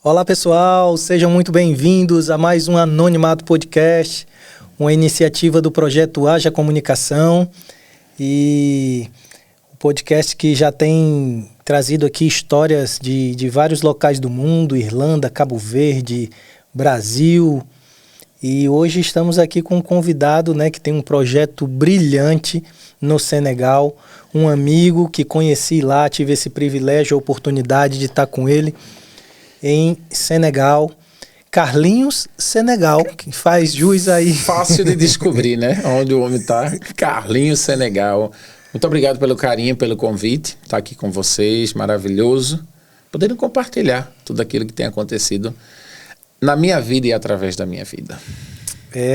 Olá pessoal, sejam muito bem-vindos a mais um Anonimato Podcast, uma iniciativa do projeto Haja Comunicação e o podcast que já tem trazido aqui histórias de vários locais do mundo, Irlanda, Cabo Verde, Brasil, e hoje estamos aqui com um convidado, né, que tem um projeto brilhante no Senegal, um amigo que conheci lá, tive esse privilégio, a oportunidade de estar com ele em Senegal, Carlinhos Senegal, que faz jus aí. Fácil de descobrir, né? Onde o homem está. Carlinhos Senegal. Muito obrigado pelo carinho, pelo convite. Estar aqui com vocês, maravilhoso. Podendo compartilhar tudo aquilo que tem acontecido na minha vida e através da minha vida.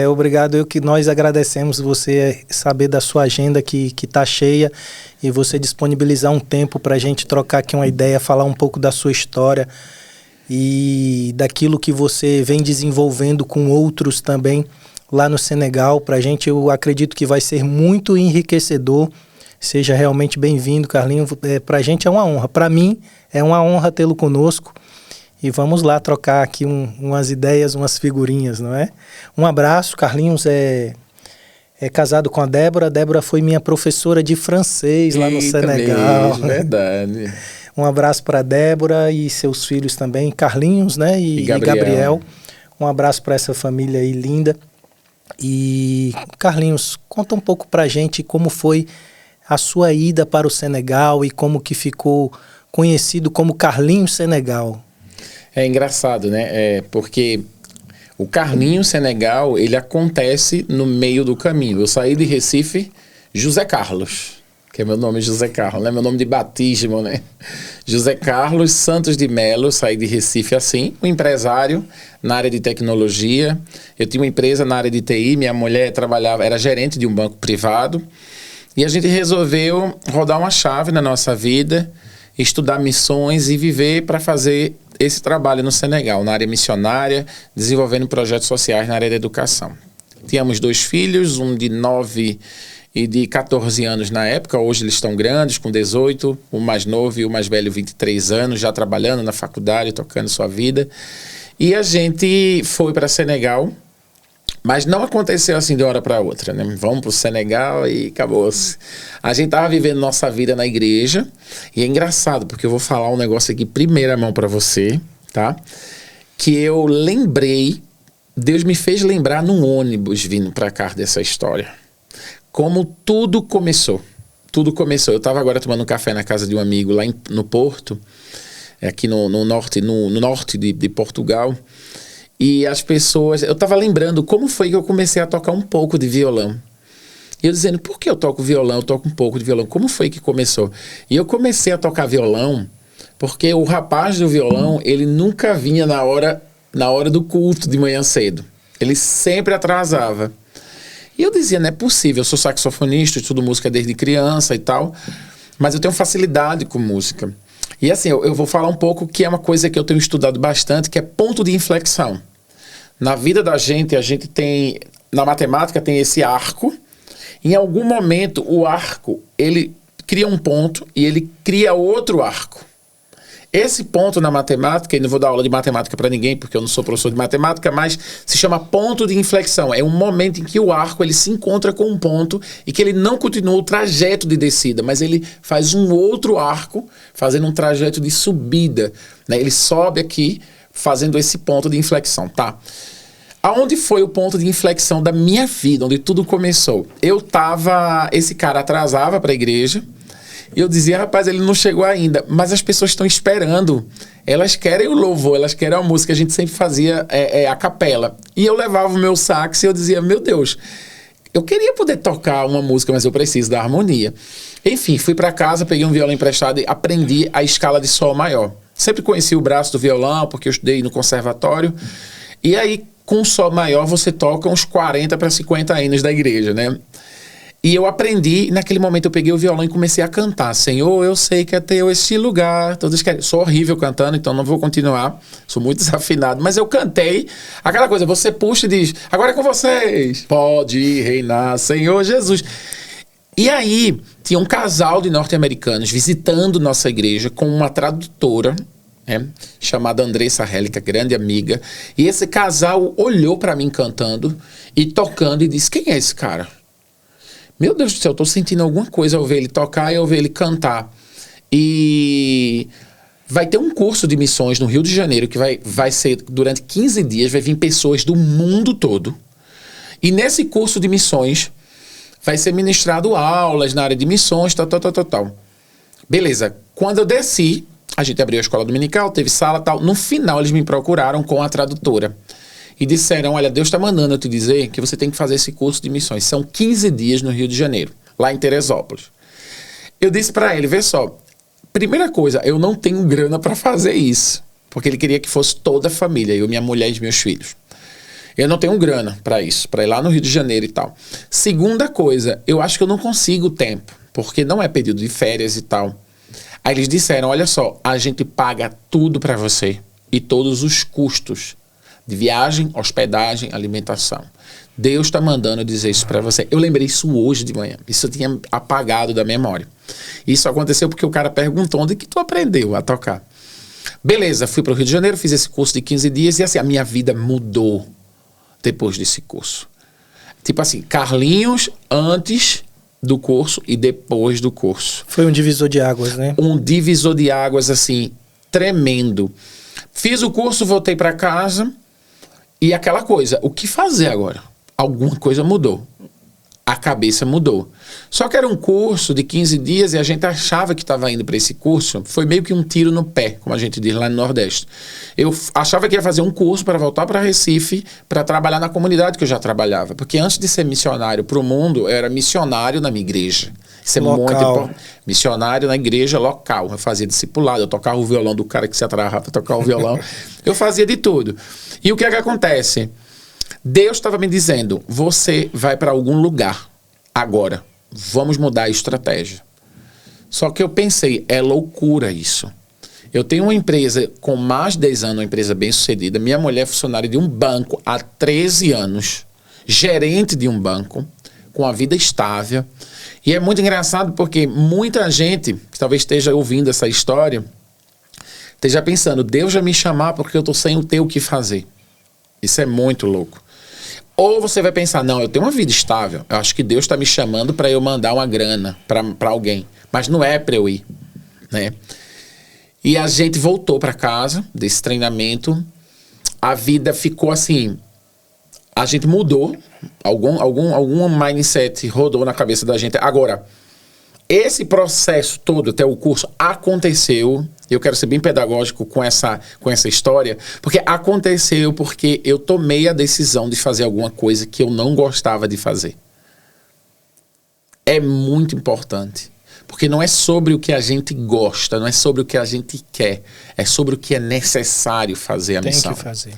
Obrigado. Nós agradecemos você saber da sua agenda que está cheia e você disponibilizar um tempo para a gente trocar aqui uma ideia, falar um pouco da sua história e daquilo que você vem desenvolvendo com outros também lá no Senegal. Para a gente, eu acredito que vai ser muito enriquecedor. Seja realmente bem-vindo, Carlinhos. Para a gente é uma honra. Para mim, é uma honra tê-lo conosco. E vamos lá trocar aqui umas ideias, umas figurinhas, não é? Um abraço. Carlinhos é casado com a Débora. A Débora foi minha professora de francês lá no Senegal. Mesmo, verdade. Um abraço para a Débora e seus filhos também, Carlinhos, né? E Gabriel. Um abraço para essa família aí linda. E Carlinhos, conta um pouco para a gente como foi a sua ida para o Senegal e como que ficou conhecido como Carlinhos Senegal. É engraçado, né? Porque o Carlinhos Senegal, ele acontece no meio do caminho. Eu saí de Recife, José Carlos, que é meu nome, José Carlos, né? Meu nome de batismo, né? José Carlos Santos de Melo, saí de Recife assim, um empresário na área de tecnologia. Eu tinha uma empresa na área de TI, minha mulher era gerente de um banco privado, e a gente resolveu rodar uma chave na nossa vida, estudar missões e viver para fazer esse trabalho no Senegal, na área missionária, desenvolvendo projetos sociais na área da educação. Tínhamos 2 filhos, um de 9 e de 14 anos na época. Hoje eles estão grandes, com 18, o mais novo e o mais velho 23 anos, já trabalhando na faculdade, tocando sua vida. E a gente foi para Senegal, mas não aconteceu assim de uma hora para outra, né? Vamos para o Senegal e acabou-se. A gente estava vivendo nossa vida na igreja, e é engraçado, porque eu vou falar um negócio aqui, primeira mão para você, tá? Que eu lembrei, Deus me fez lembrar num ônibus vindo para cá dessa história. Como tudo começou. Tudo começou. Eu estava agora tomando um café na casa de um amigo lá no Porto, aqui no norte de Portugal. E as pessoas... Eu estava lembrando como foi que eu comecei a tocar um pouco de violão. E eu dizendo, por que eu toco violão? Eu toco um pouco de violão. Como foi que começou? E eu comecei a tocar violão porque o rapaz do violão, ele nunca vinha na hora do culto de manhã cedo. Ele sempre atrasava. E eu dizia, não é possível, eu sou saxofonista, estudo música desde criança e tal, mas eu tenho facilidade com música. E assim, eu vou falar um pouco que é uma coisa que eu tenho estudado bastante, que é ponto de inflexão. Na vida da gente, a gente tem, na matemática tem esse arco, em algum momento o arco, ele cria um ponto e ele cria outro arco. Esse ponto na matemática, e não vou dar aula de matemática para ninguém, porque eu não sou professor de matemática, mas se chama ponto de inflexão. É um momento em que o arco ele se encontra com um ponto e que ele não continua o trajeto de descida, mas ele faz um outro arco, fazendo um trajeto de subida, né? Ele sobe aqui, fazendo esse ponto de inflexão, tá? Aonde foi o ponto de inflexão da minha vida, onde tudo começou? Esse cara atrasava para a igreja, e eu dizia, rapaz, ele não chegou ainda, mas as pessoas estão esperando, elas querem o louvor, elas querem a música, a gente sempre fazia a capela, e eu levava o meu sax e eu dizia, meu Deus, eu queria poder tocar uma música, mas eu preciso da harmonia. Enfim, fui para casa, peguei um violão emprestado e aprendi a escala de sol maior. Sempre conheci o braço do violão, porque eu estudei no conservatório, e aí com o sol maior você toca uns 40 para 50 hinos da igreja, né? E eu aprendi, naquele momento eu peguei o violão e comecei a cantar. Senhor, eu sei que é teu este lugar. Todos querem. Sou horrível cantando, então não vou continuar. Sou muito desafinado. Mas eu cantei. Aquela coisa, você puxa e diz, agora é com vocês. Pode reinar, Senhor Jesus. E aí, tinha um casal de norte-americanos visitando nossa igreja com uma tradutora. né? Chamada Andressa Hélica, grande amiga. E esse casal olhou para mim cantando e tocando e disse: quem é esse cara? Meu Deus do céu, eu tô sentindo alguma coisa ao ver ele tocar e ao ver ele cantar. E vai ter um curso de missões no Rio de Janeiro que vai ser durante 15 dias, vai vir pessoas do mundo todo. E nesse curso de missões vai ser ministrado aulas na área de missões, tal. Beleza, quando eu desci, a gente abriu a escola dominical, teve sala, tal. No final eles me procuraram com a tradutora e disseram: olha, Deus está mandando eu te dizer que você tem que fazer esse curso de missões. São 15 dias no Rio de Janeiro, lá em Teresópolis. Eu disse para ele: vê só, primeira coisa, eu não tenho grana para fazer isso, porque ele queria que fosse toda a família, eu, minha mulher e meus filhos. Eu não tenho grana para isso, para ir lá no Rio de Janeiro e tal. Segunda coisa, eu acho que eu não consigo tempo, porque não é período de férias e tal. Aí eles disseram: olha só, a gente paga tudo para você e todos os custos de viagem, hospedagem, alimentação. Deus está mandando dizer isso para você. Eu lembrei isso hoje de manhã. Isso eu tinha apagado da memória. Isso aconteceu porque o cara perguntou: onde que tu aprendeu a tocar? Beleza, fui para o Rio de Janeiro, fiz esse curso de 15 dias e assim, a minha vida mudou depois desse curso. Tipo assim, Carlinhos antes do curso e depois do curso. Foi um divisor de águas, né? Um divisor de águas, assim, tremendo. Fiz o curso, voltei para casa e aquela coisa, o que fazer agora? Alguma coisa mudou. A cabeça mudou. Só que era um curso de 15 dias e a gente achava que estava indo para esse curso. Foi meio que um tiro no pé, como a gente diz lá no Nordeste. Eu achava que ia fazer um curso para voltar para Recife, para trabalhar na comunidade que eu já trabalhava. Porque antes de ser missionário para o mundo, eu era missionário na minha igreja. Isso é local. Muito importante. Missionário na igreja local. Eu fazia discipulado, eu tocava o violão do cara que se atrasava para tocar o violão. Eu fazia de tudo. E o que é que acontece? Deus estava me dizendo: você vai para algum lugar agora, vamos mudar a estratégia. Só que eu pensei, é loucura isso. Eu tenho uma empresa com mais de 10 anos, uma empresa bem sucedida. Minha mulher é funcionária de um banco há 13 anos, gerente de um banco, com a vida estável. E é muito engraçado porque muita gente que talvez esteja ouvindo essa história esteja pensando: Deus vai me chamar porque eu estou sem ter o que fazer. Isso é muito louco. Ou você vai pensar: não, eu tenho uma vida estável, eu acho que Deus está me chamando para eu mandar uma grana para alguém, mas não é para eu ir, né? E a gente voltou para casa desse treinamento, a vida ficou assim, a gente mudou, algum mindset rodou na cabeça da gente. Agora, esse processo todo, até o curso, aconteceu. Eu quero ser bem pedagógico com essa história, porque aconteceu porque eu tomei a decisão de fazer alguma coisa que eu não gostava de fazer. É muito importante, porque não é sobre o que a gente gosta, não é sobre o que a gente quer, é sobre o que é necessário fazer a missão. Tem que fazer.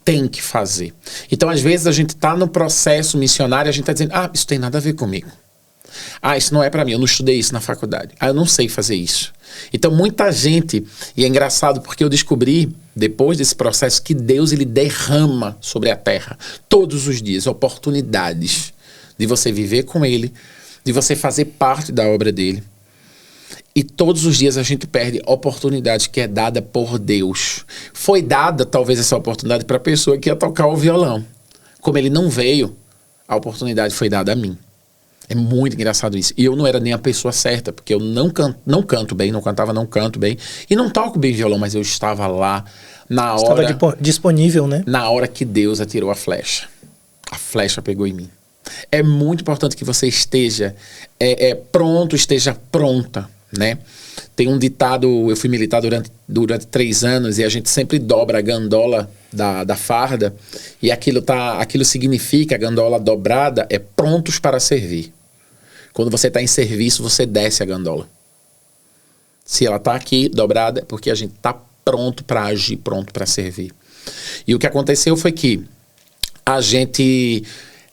Tem que fazer. Então, às vezes, a gente está no processo missionário e a gente está dizendo: ah, isso tem nada a ver comigo. Ah, isso não é para mim, eu não estudei isso na faculdade. Ah, eu não sei fazer isso. Então, muita gente, e é engraçado porque eu descobri, depois desse processo, que Deus, ele derrama sobre a terra, todos os dias, oportunidades de você viver com ele, de você fazer parte da obra dele. E todos os dias a gente perde oportunidade que é dada por Deus. Foi dada, talvez, essa oportunidade para a pessoa que ia tocar o violão. Como ele não veio, a oportunidade foi dada a mim. É muito engraçado isso. E eu não era nem a pessoa certa, porque eu não canto bem, não canto bem. E não toco bem violão, mas eu estava lá na hora... Estava disponível, né? Na hora que Deus atirou a flecha. A flecha pegou em mim. É muito importante que você esteja pronto, esteja pronta, né? Tem um ditado, eu fui militar durante 3 anos e a gente sempre dobra a gandola da farda e aquilo significa, a gandola dobrada é prontos para servir. Quando você está em serviço, você desce a gandola. Se ela está aqui dobrada, é porque a gente está pronto para agir, pronto para servir. E o que aconteceu foi que a gente,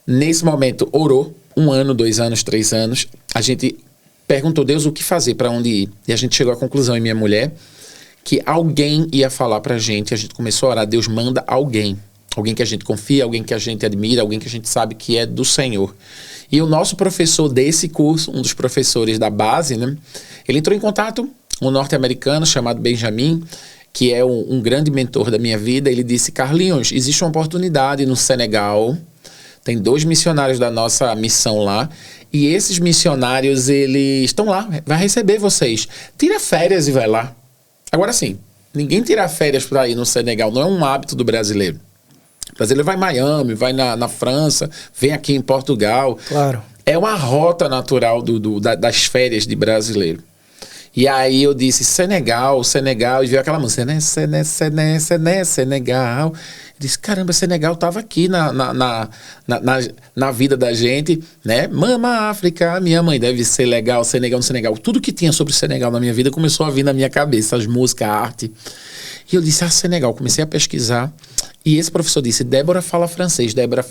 nesse momento, orou 1 ano, 2 anos, 3 anos. A gente perguntou: Deus, o que fazer, para onde ir? E a gente chegou à conclusão, minha mulher, que alguém ia falar pra gente. A gente começou a orar: Deus, manda alguém. Alguém que a gente confia, alguém que a gente admira, alguém que a gente sabe que é do Senhor. E o nosso professor desse curso, um dos professores da base, né, ele entrou em contato, um norte-americano chamado Benjamin, que é um grande mentor da minha vida, ele disse: Carlinhos, existe uma oportunidade no Senegal, tem 2 missionários da nossa missão lá, e esses missionários, eles estão lá, vai receber vocês. Tira férias e vai lá. Agora sim, ninguém tira férias para ir no Senegal, não é um hábito do brasileiro. O brasileiro vai em Miami, vai na França, vem aqui em Portugal. Claro. É uma rota natural das férias de brasileiro. E aí eu disse, Senegal, e veio aquela música, Senegal. Eu disse, caramba, Senegal estava aqui na vida da gente, né? Mama África, minha mãe deve ser legal, Senegal no Senegal. Tudo que tinha sobre Senegal na minha vida começou a vir na minha cabeça, as músicas, a arte. E eu disse, Senegal, comecei a pesquisar. E esse professor disse, Débora fala francês. Débora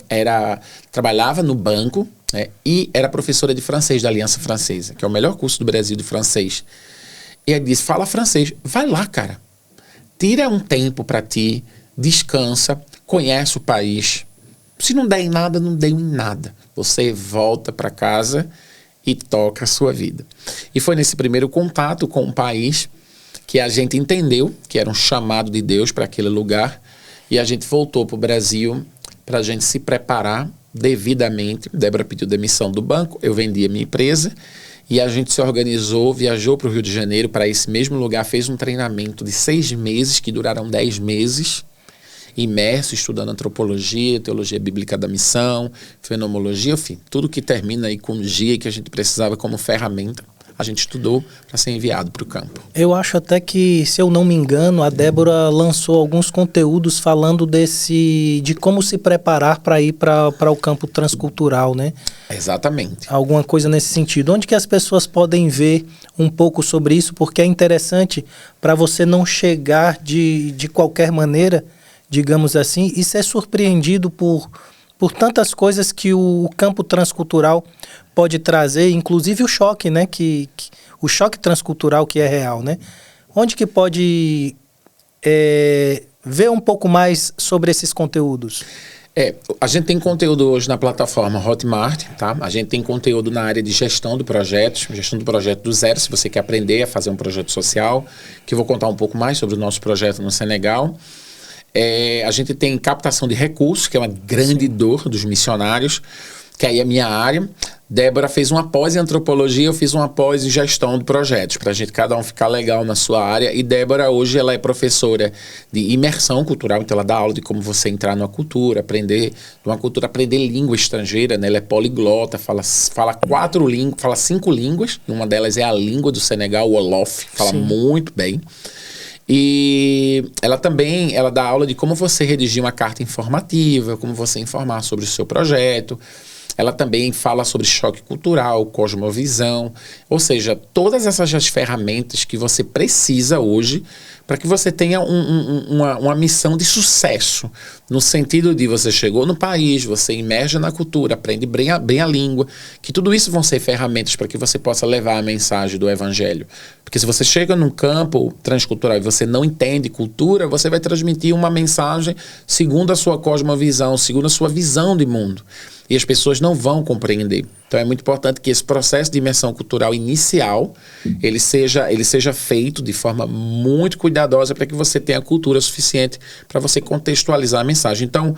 trabalhava no banco, né, e era professora de francês da Aliança Francesa, que é o melhor curso do Brasil de francês. E ele disse, fala francês. Vai lá, cara. Tira um tempo para ti, descansa, conhece o país. Se não der em nada, não deu em nada. Você volta para casa e toca a sua vida. E foi nesse primeiro contato com o país que a gente entendeu que era um chamado de Deus para aquele lugar. E a gente voltou para o Brasil para a gente se preparar devidamente. Débora pediu demissão do banco, eu vendi a minha empresa e a gente se organizou, viajou para o Rio de Janeiro, para esse mesmo lugar, fez um treinamento de 6 meses, que duraram 10 meses, imerso, estudando antropologia, teologia bíblica da missão, fenomenologia, enfim, tudo que termina aí com dia que a gente precisava como ferramenta. A gente estudou para ser enviado para o campo. Eu acho até que, se eu não me engano, a Débora lançou alguns conteúdos falando de como se preparar para ir para o campo transcultural, né? Exatamente. Alguma coisa nesse sentido. Onde que as pessoas podem ver um pouco sobre isso? Porque é interessante para você não chegar de qualquer maneira, digamos assim, e ser surpreendido por tantas coisas que o campo transcultural pode trazer, inclusive o choque, né? O choque transcultural que é real, né? Onde que pode ver um pouco mais sobre esses conteúdos? A gente tem conteúdo hoje na plataforma Hotmart, tá? A gente tem conteúdo na área de gestão de projetos, gestão do projeto do zero, se você quer aprender a fazer um projeto social, que eu vou contar um pouco mais sobre o nosso projeto no Senegal. A gente tem captação de recursos, que é uma grande dor dos missionários, que aí é a minha área. Débora fez uma pós em antropologia, eu fiz uma pós em gestão de projetos, para a gente cada um ficar legal na sua área. E Débora hoje ela é professora de imersão cultural, então ela dá aula de como você entrar numa cultura, aprender língua estrangeira, né? Ela é poliglota, fala 5 línguas, uma delas é a língua do Senegal, o Wolof, fala Sim. muito bem. E ela dá aula de como você redigir uma carta informativa, como você informar sobre o seu projeto. Ela também fala sobre choque cultural, cosmovisão, ou seja, todas essas ferramentas que você precisa hoje para que você tenha uma missão de sucesso, no sentido de você chegou no país, você imerge na cultura, aprende bem a língua, que tudo isso vão ser ferramentas para que você possa levar a mensagem do evangelho. Porque se você chega num campo transcultural e você não entende cultura, você vai transmitir uma mensagem segundo a sua cosmovisão, segundo a sua visão de mundo. E as pessoas não vão compreender. Então é muito importante que esse processo de imersão cultural inicial, ele seja feito de forma muito cuidadosa para que você tenha cultura suficiente para você contextualizar a mensagem. Então,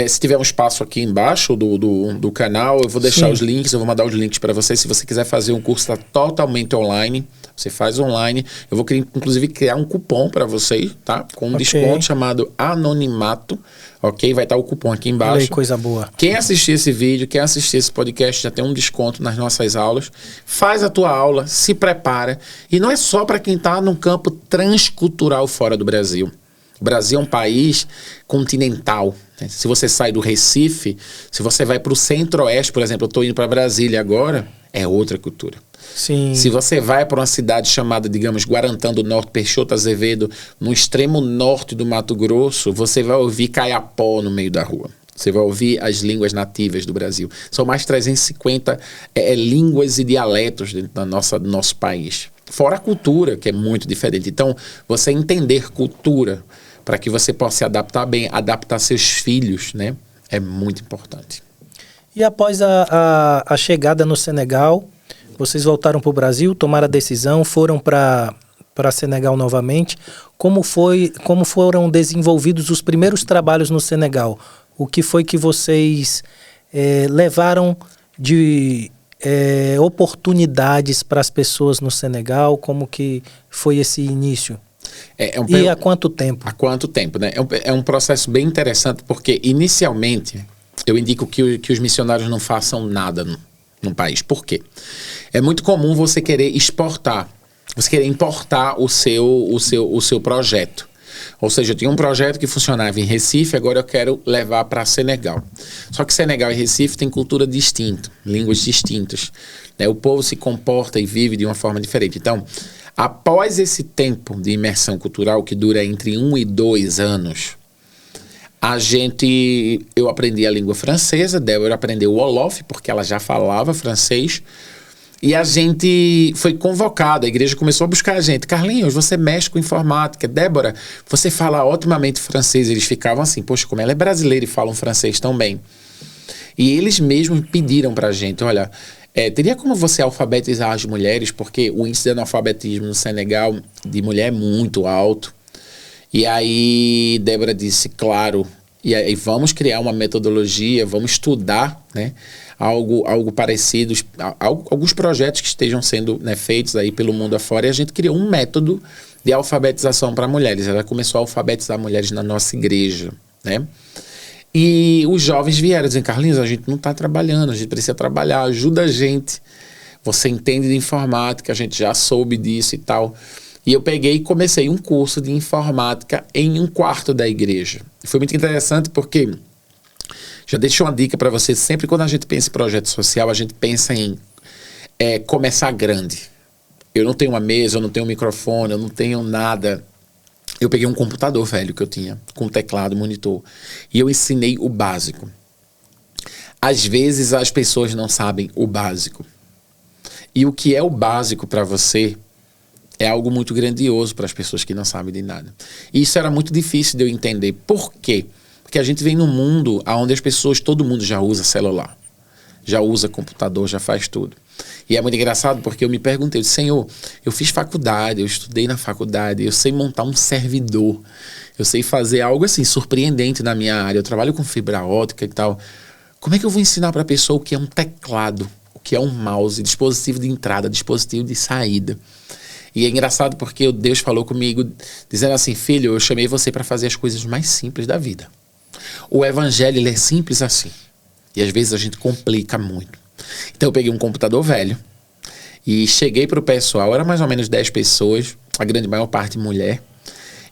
se tiver um espaço aqui embaixo do canal, eu vou deixar Sim. os links, eu vou mandar os links para você. Se você quiser fazer um curso, está totalmente online. Você faz online. Eu vou inclusive criar um cupom para vocês, tá? Com um desconto chamado Anonimato. Ok? Vai estar o cupom aqui embaixo. Olha aí, coisa boa. Quem assistir esse vídeo, quem assistir esse podcast, já tem um desconto nas nossas aulas. Faz a tua aula, se prepara. E não é só para quem está no campo transcultural fora do Brasil. O Brasil é um país continental. Né? Se você sai do Recife, se você vai para o Centro-Oeste, por exemplo, eu estou indo para Brasília agora, é outra cultura. Sim. Se você vai para uma cidade chamada, digamos, Guarantã do Norte, Peixoto Azevedo, no extremo norte do Mato Grosso, você vai ouvir caiapó no meio da rua. Você vai ouvir as línguas nativas do Brasil. São mais de 350 línguas e dialetos dentro do nosso país. Fora a cultura, que é muito diferente. Então, você entender cultura para que você possa se adaptar bem, adaptar seus filhos, né? É muito importante. E após a chegada no Senegal, vocês voltaram para o Brasil, tomaram a decisão, foram para para Senegal novamente. Como foram desenvolvidos os primeiros trabalhos no Senegal? O que foi que vocês levaram de oportunidades para as pessoas no Senegal? Como que foi esse início? E há quanto tempo? Há quanto tempo, né? É um processo bem interessante, porque inicialmente eu indico que os missionários não façam nada no país. Por quê? É muito comum você querer exportar, você querer importar o seu projeto. Ou seja, eu tinha um projeto que funcionava em Recife, agora eu quero levar para Senegal. Só que Senegal e Recife têm cultura distinta, línguas distintas, né? O povo se comporta e vive de uma forma diferente. Então, após esse tempo de imersão cultural, que dura entre 1 e 2 anos, eu aprendi a língua francesa, Débora aprendeu o Wolof, porque ela já falava francês, e a gente foi convocado, a igreja começou a buscar a gente. Carlinhos, você mexe com informática. Débora, você fala otimamente francês. Eles ficavam assim, poxa, como ela é brasileira e fala um francês tão bem. E eles mesmos pediram pra gente, olha, teria como você alfabetizar as mulheres, porque o índice de analfabetismo no Senegal de mulher é muito alto. E aí Débora disse, claro, e aí vamos criar uma metodologia, vamos estudar, né, algo parecido, alguns projetos que estejam sendo, né, feitos aí pelo mundo afora, e a gente criou um método de alfabetização para mulheres. Ela começou a alfabetizar mulheres na nossa igreja, né? E os jovens vieram dizendo, Carlinhos, a gente não está trabalhando, a gente precisa trabalhar, ajuda a gente. Você entende de informática, a gente já soube disso e tal. E eu peguei e comecei um curso de informática em um quarto da igreja. Foi muito interessante porque, já deixo uma dica para vocês, sempre quando a gente pensa em projeto social, a gente pensa em começar grande. Eu não tenho uma mesa, eu não tenho um microfone, eu não tenho nada. Eu peguei um computador velho que eu tinha, com teclado, monitor, e eu ensinei o básico. Às vezes as pessoas não sabem o básico. E o que é o básico para você é algo muito grandioso para as pessoas que não sabem de nada. E isso era muito difícil de eu entender. Por quê? Porque a gente vem num mundo onde as pessoas, todo mundo já usa celular, já usa computador, já faz tudo. E é muito engraçado porque eu me perguntei, Senhor, eu fiz faculdade, eu estudei na faculdade, eu sei montar um servidor, eu sei fazer algo assim surpreendente na minha área, eu trabalho com fibra ótica e tal. Como é que eu vou ensinar para a pessoa o que é um teclado, o que é um mouse, dispositivo de entrada, dispositivo de saída? E é engraçado porque Deus falou comigo, dizendo assim, filho, eu chamei você para fazer as coisas mais simples da vida. O evangelho, ele é simples assim. E às vezes a gente complica muito. Então eu peguei um computador velho e cheguei para o pessoal, era mais ou menos 10 pessoas, a grande maior parte mulher.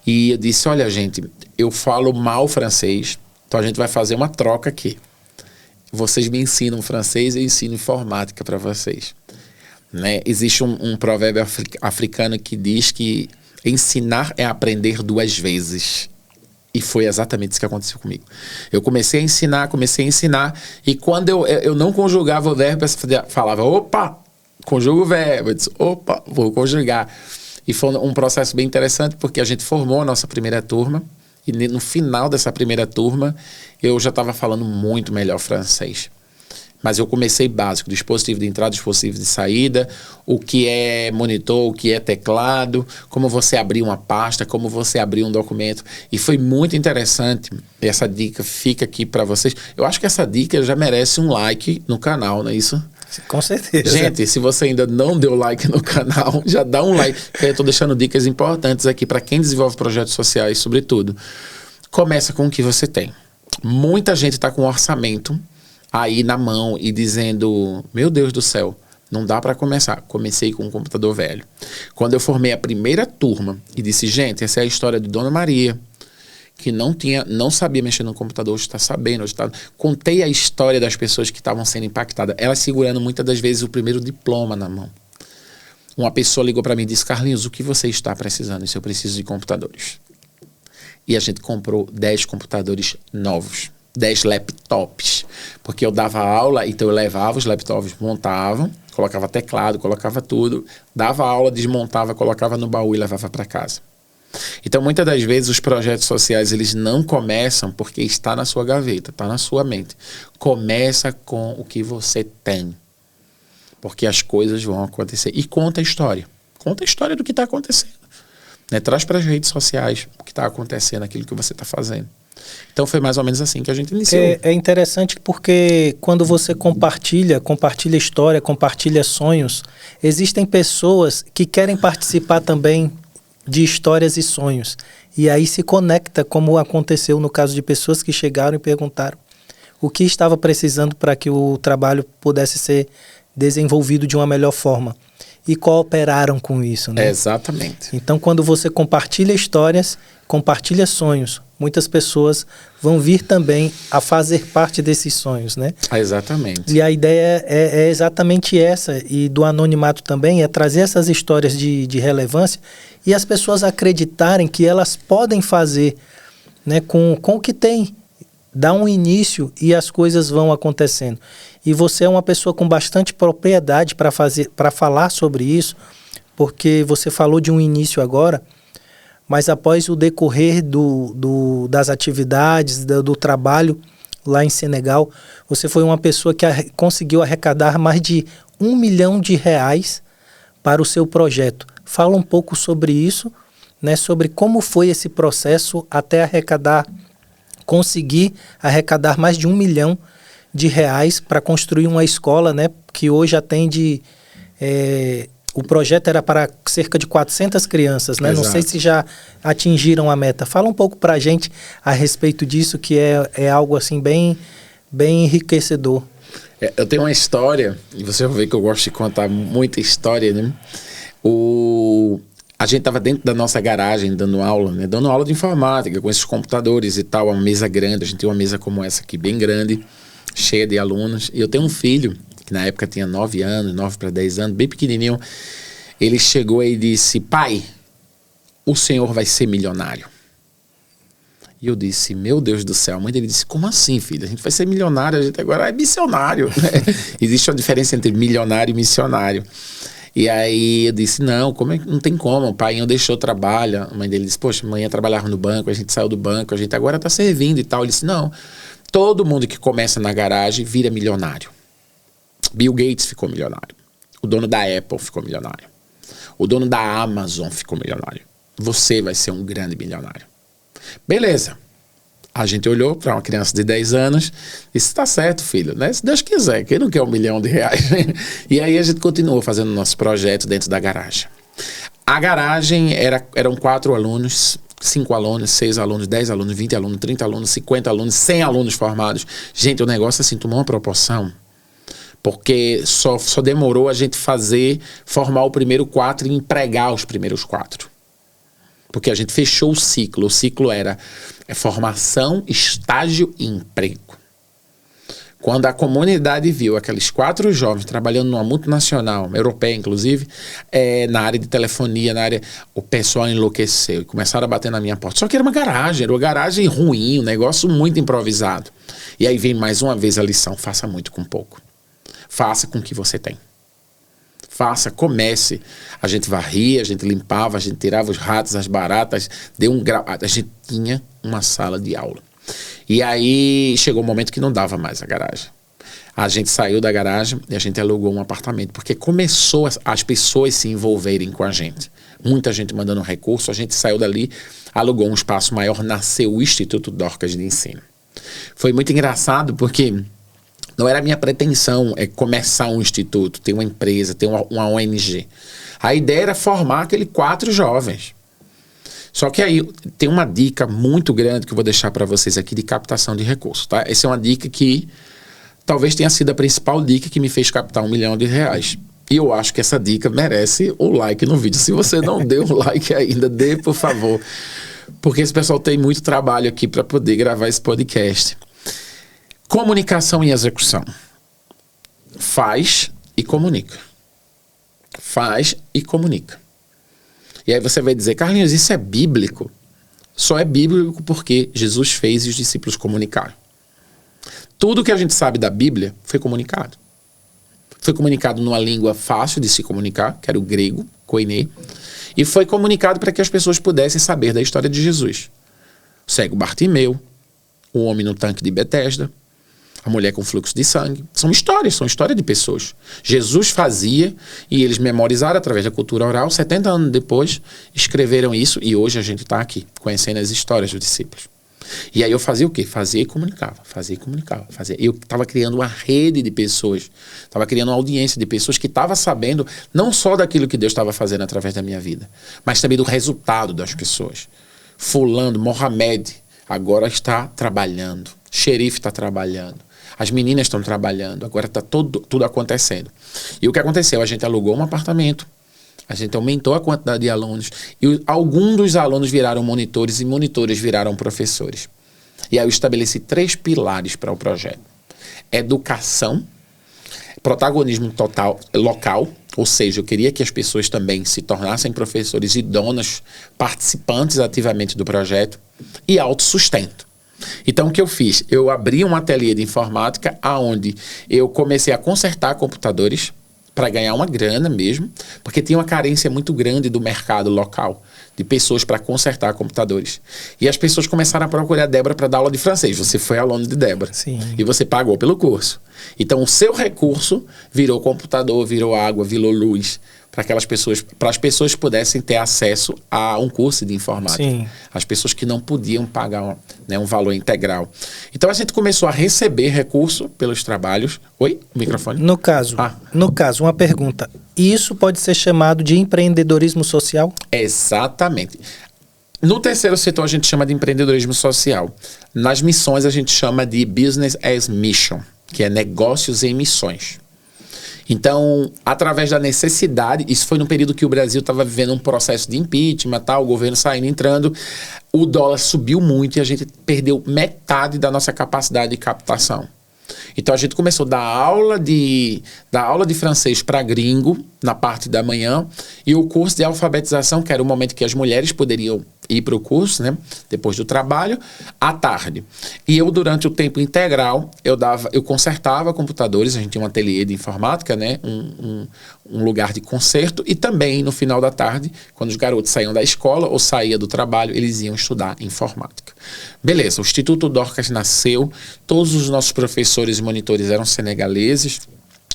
E eu disse, olha gente, eu falo mal francês, então a gente vai fazer uma troca aqui. Vocês me ensinam francês, eu ensino informática para vocês. Né? Existe um provérbio africano que diz que ensinar é aprender 2 vezes. E foi exatamente isso que aconteceu comigo. Eu comecei a ensinar, e quando eu não conjugava o verbo, eu falava, opa, conjuga o verbo. Eu disse, opa, vou conjugar. E foi um processo bem interessante, porque a gente formou a nossa primeira turma, e no final dessa primeira turma, eu já estava falando muito melhor francês. Mas eu comecei básico, dispositivo de entrada, dispositivo de saída, o que é monitor, o que é teclado, como você abrir uma pasta, como você abrir um documento. E foi muito interessante, essa dica fica aqui para vocês. Eu acho que essa dica já merece um like no canal, não é isso? Com certeza. Gente, se você ainda não deu like no canal, já dá um like, porque eu estou deixando dicas importantes aqui para quem desenvolve projetos sociais, sobretudo. Começa com o que você tem. Muita gente está com um orçamento aí na mão e dizendo, meu Deus do céu, não dá para começar. Comecei com um computador velho. Quando eu formei a primeira turma e disse, gente, essa é a história de Dona Maria, que não sabia mexer no computador, hoje está sabendo, hoje está... Contei a história das pessoas que estavam sendo impactadas, elas segurando muitas das vezes o primeiro diploma na mão. Uma pessoa ligou para mim e disse, Carlinhos, o que você está precisando? Isso, eu preciso de computadores. E a gente comprou 10 computadores novos. 10 laptops, porque eu dava aula, então eu levava os laptops, montava, colocava teclado, colocava tudo, dava aula, desmontava, colocava no baú e levava para casa. Então, muitas das vezes, os projetos sociais, eles não começam porque está na sua gaveta, está na sua mente. Começa com o que você tem, porque as coisas vão acontecer. E conta a história. Conta a história do que está acontecendo. Né? Traz para as redes sociais o que está acontecendo, aquilo que você está fazendo. Então foi mais ou menos assim que a gente iniciou. É interessante porque quando você compartilha história, compartilha sonhos, existem pessoas que querem participar também de histórias e sonhos. E aí se conecta, como aconteceu no caso de pessoas que chegaram e perguntaram o que estava precisando para que o trabalho pudesse ser desenvolvido de uma melhor forma. E cooperaram com isso, né? Exatamente. Então, quando você compartilha histórias, compartilha sonhos, muitas pessoas vão vir também a fazer parte desses sonhos, né? Exatamente. E a ideia é exatamente essa, e do anonimato também, é trazer essas histórias de relevância e as pessoas acreditarem que elas podem fazer, né, com o que tem, dar um início e as coisas vão acontecendo. E você é uma pessoa com bastante propriedade para falar sobre isso, porque você falou de um início agora, mas após o decorrer das atividades, do trabalho lá em Senegal, você foi uma pessoa que conseguiu arrecadar mais de R$1 milhão para o seu projeto. Fala um pouco sobre isso, né, sobre como foi esse processo até conseguir arrecadar mais de R$1 milhão para construir uma escola, né, que hoje atende... o projeto era para cerca de 400 crianças, né? Não sei se já atingiram a meta. Fala um pouco para a gente a respeito disso, que é algo assim bem enriquecedor. Eu tenho uma história, e você vai ver que eu gosto de contar muita história, né? A gente estava dentro da nossa garagem dando aula, né? Dando aula de informática, com esses computadores e tal, uma mesa grande. A gente tem uma mesa como essa aqui, bem grande, cheia de alunos. E eu tenho um filho, que na época tinha 9 anos, 9 para 10 anos, bem pequenininho. Ele chegou e disse: pai, o senhor vai ser milionário. E eu disse: meu Deus do céu. A mãe dele disse: como assim, filho? A gente vai ser milionário, a gente agora é missionário. Existe uma diferença entre milionário e missionário. E aí eu disse: não, não tem como, o pai deixou o trabalho. A mãe dele disse: poxa, amanhã trabalhava no banco, a gente saiu do banco, a gente agora está servindo e tal. Ele disse: não, todo mundo que começa na garagem vira milionário. Bill Gates ficou milionário. O dono da Apple ficou milionário. O dono da Amazon ficou milionário. Você vai ser um grande milionário. Beleza. A gente olhou para uma criança de 10 anos e disse: tá certo, filho, né? Se Deus quiser, quem não quer R$1 milhão? E aí a gente continuou fazendo o nosso projeto dentro da garagem. A garagem eram 4 alunos, 5 alunos, 6 alunos, 10 alunos, 20 alunos, 30 alunos, 50 alunos, 100 alunos formados. Gente, o negócio assim tomou uma proporção, porque só demorou a gente formar o primeiro 4 e empregar os primeiros 4. Porque a gente fechou o ciclo. O ciclo era formação, estágio e emprego. Quando a comunidade viu aqueles 4 jovens trabalhando numa multinacional, europeia inclusive, na área de telefonia, o pessoal enlouqueceu e começaram a bater na minha porta. Só que era uma garagem ruim, um negócio muito improvisado. E aí vem mais uma vez a lição: faça muito com pouco. Faça com o que você tem. Comece. A gente varria, a gente limpava, a gente tirava os ratos, as baratas, a gente tinha uma sala de aula. E aí chegou um momento que não dava mais a garagem. A gente saiu da garagem e a gente alugou um apartamento, porque começou as pessoas se envolverem com a gente. Muita gente mandando recurso, a gente saiu dali, alugou um espaço maior, nasceu o Instituto Dorcas de Ensino. Foi muito engraçado porque não era a minha pretensão começar um instituto, ter uma empresa, ter uma ONG. A ideia era formar aqueles 4 jovens. Só que aí tem uma dica muito grande que eu vou deixar para vocês aqui de captação de recursos, tá? Essa é uma dica que talvez tenha sido a principal dica que me fez captar R$1 milhão. E eu acho que essa dica merece o like no vídeo. Se você não deu o like ainda, dê, por favor. Porque esse pessoal tem muito trabalho aqui para poder gravar esse podcast. Comunicação e execução. Faz e comunica. Faz e comunica. E aí você vai dizer: Carlinhos, isso é bíblico? Só é bíblico porque Jesus fez e os discípulos comunicaram. Tudo que a gente sabe da Bíblia foi comunicado. Foi comunicado numa língua fácil de se comunicar, que era o grego, koiné, e foi comunicado para que as pessoas pudessem saber da história de Jesus. O cego Bartimeu, o homem no tanque de Betesda, a mulher com fluxo de sangue. São histórias de pessoas. Jesus fazia e eles memorizaram através da cultura oral. 70 anos depois, escreveram isso e hoje a gente está aqui, conhecendo as histórias dos discípulos. E aí eu fazia o quê? Fazia e comunicava. Eu estava criando uma rede de pessoas, estava criando uma audiência de pessoas que estavam sabendo não só daquilo que Deus estava fazendo através da minha vida, mas também do resultado das pessoas. Fulano, Mohamed, agora está trabalhando. Xerife está trabalhando. As meninas estão trabalhando. Agora está tudo acontecendo. E o que aconteceu? A gente alugou um apartamento. A gente aumentou a quantidade de alunos. E alguns dos alunos viraram monitores e monitores viraram professores. E aí eu estabeleci 3 pilares para o projeto. Educação, protagonismo total local, ou seja, eu queria que as pessoas também se tornassem professores e donos, participantes ativamente do projeto, e autossustento. Então, o que eu fiz? Eu abri um ateliê de informática onde eu comecei a consertar computadores para ganhar uma grana mesmo, porque tinha uma carência muito grande do mercado local, de pessoas para consertar computadores. E as pessoas começaram a procurar a Débora para dar aula de francês. Você foi aluno de Débora. Sim. E você pagou pelo curso. Então, o seu recurso virou computador, virou água, virou luz, para as pessoas pudessem ter acesso a um curso de informática. Sim. As pessoas que não podiam pagar um valor integral. Então, a gente começou a receber recurso pelos trabalhos. Oi? O microfone? No caso, uma pergunta. Isso pode ser chamado de empreendedorismo social? Exatamente. No terceiro setor, a gente chama de empreendedorismo social. Nas missões, a gente chama de business as mission, que é negócios em missões. Então, através da necessidade, isso foi num período que o Brasil estava vivendo um processo de impeachment, o governo saindo, entrando, o dólar subiu muito e a gente perdeu metade da nossa capacidade de captação. Então, a gente começou a dar aula de francês para gringo na parte da manhã e o curso de alfabetização, que era o momento que as mulheres poderiam ir para o curso, né, depois do trabalho, à tarde. E eu, durante o tempo integral, eu consertava computadores, a gente tinha um ateliê de informática, né, um lugar de conserto, e também, no final da tarde, quando os garotos saíam da escola ou saíam do trabalho, eles iam estudar informática. Beleza, o Instituto Dorcas nasceu, todos os nossos professores e monitores eram senegaleses,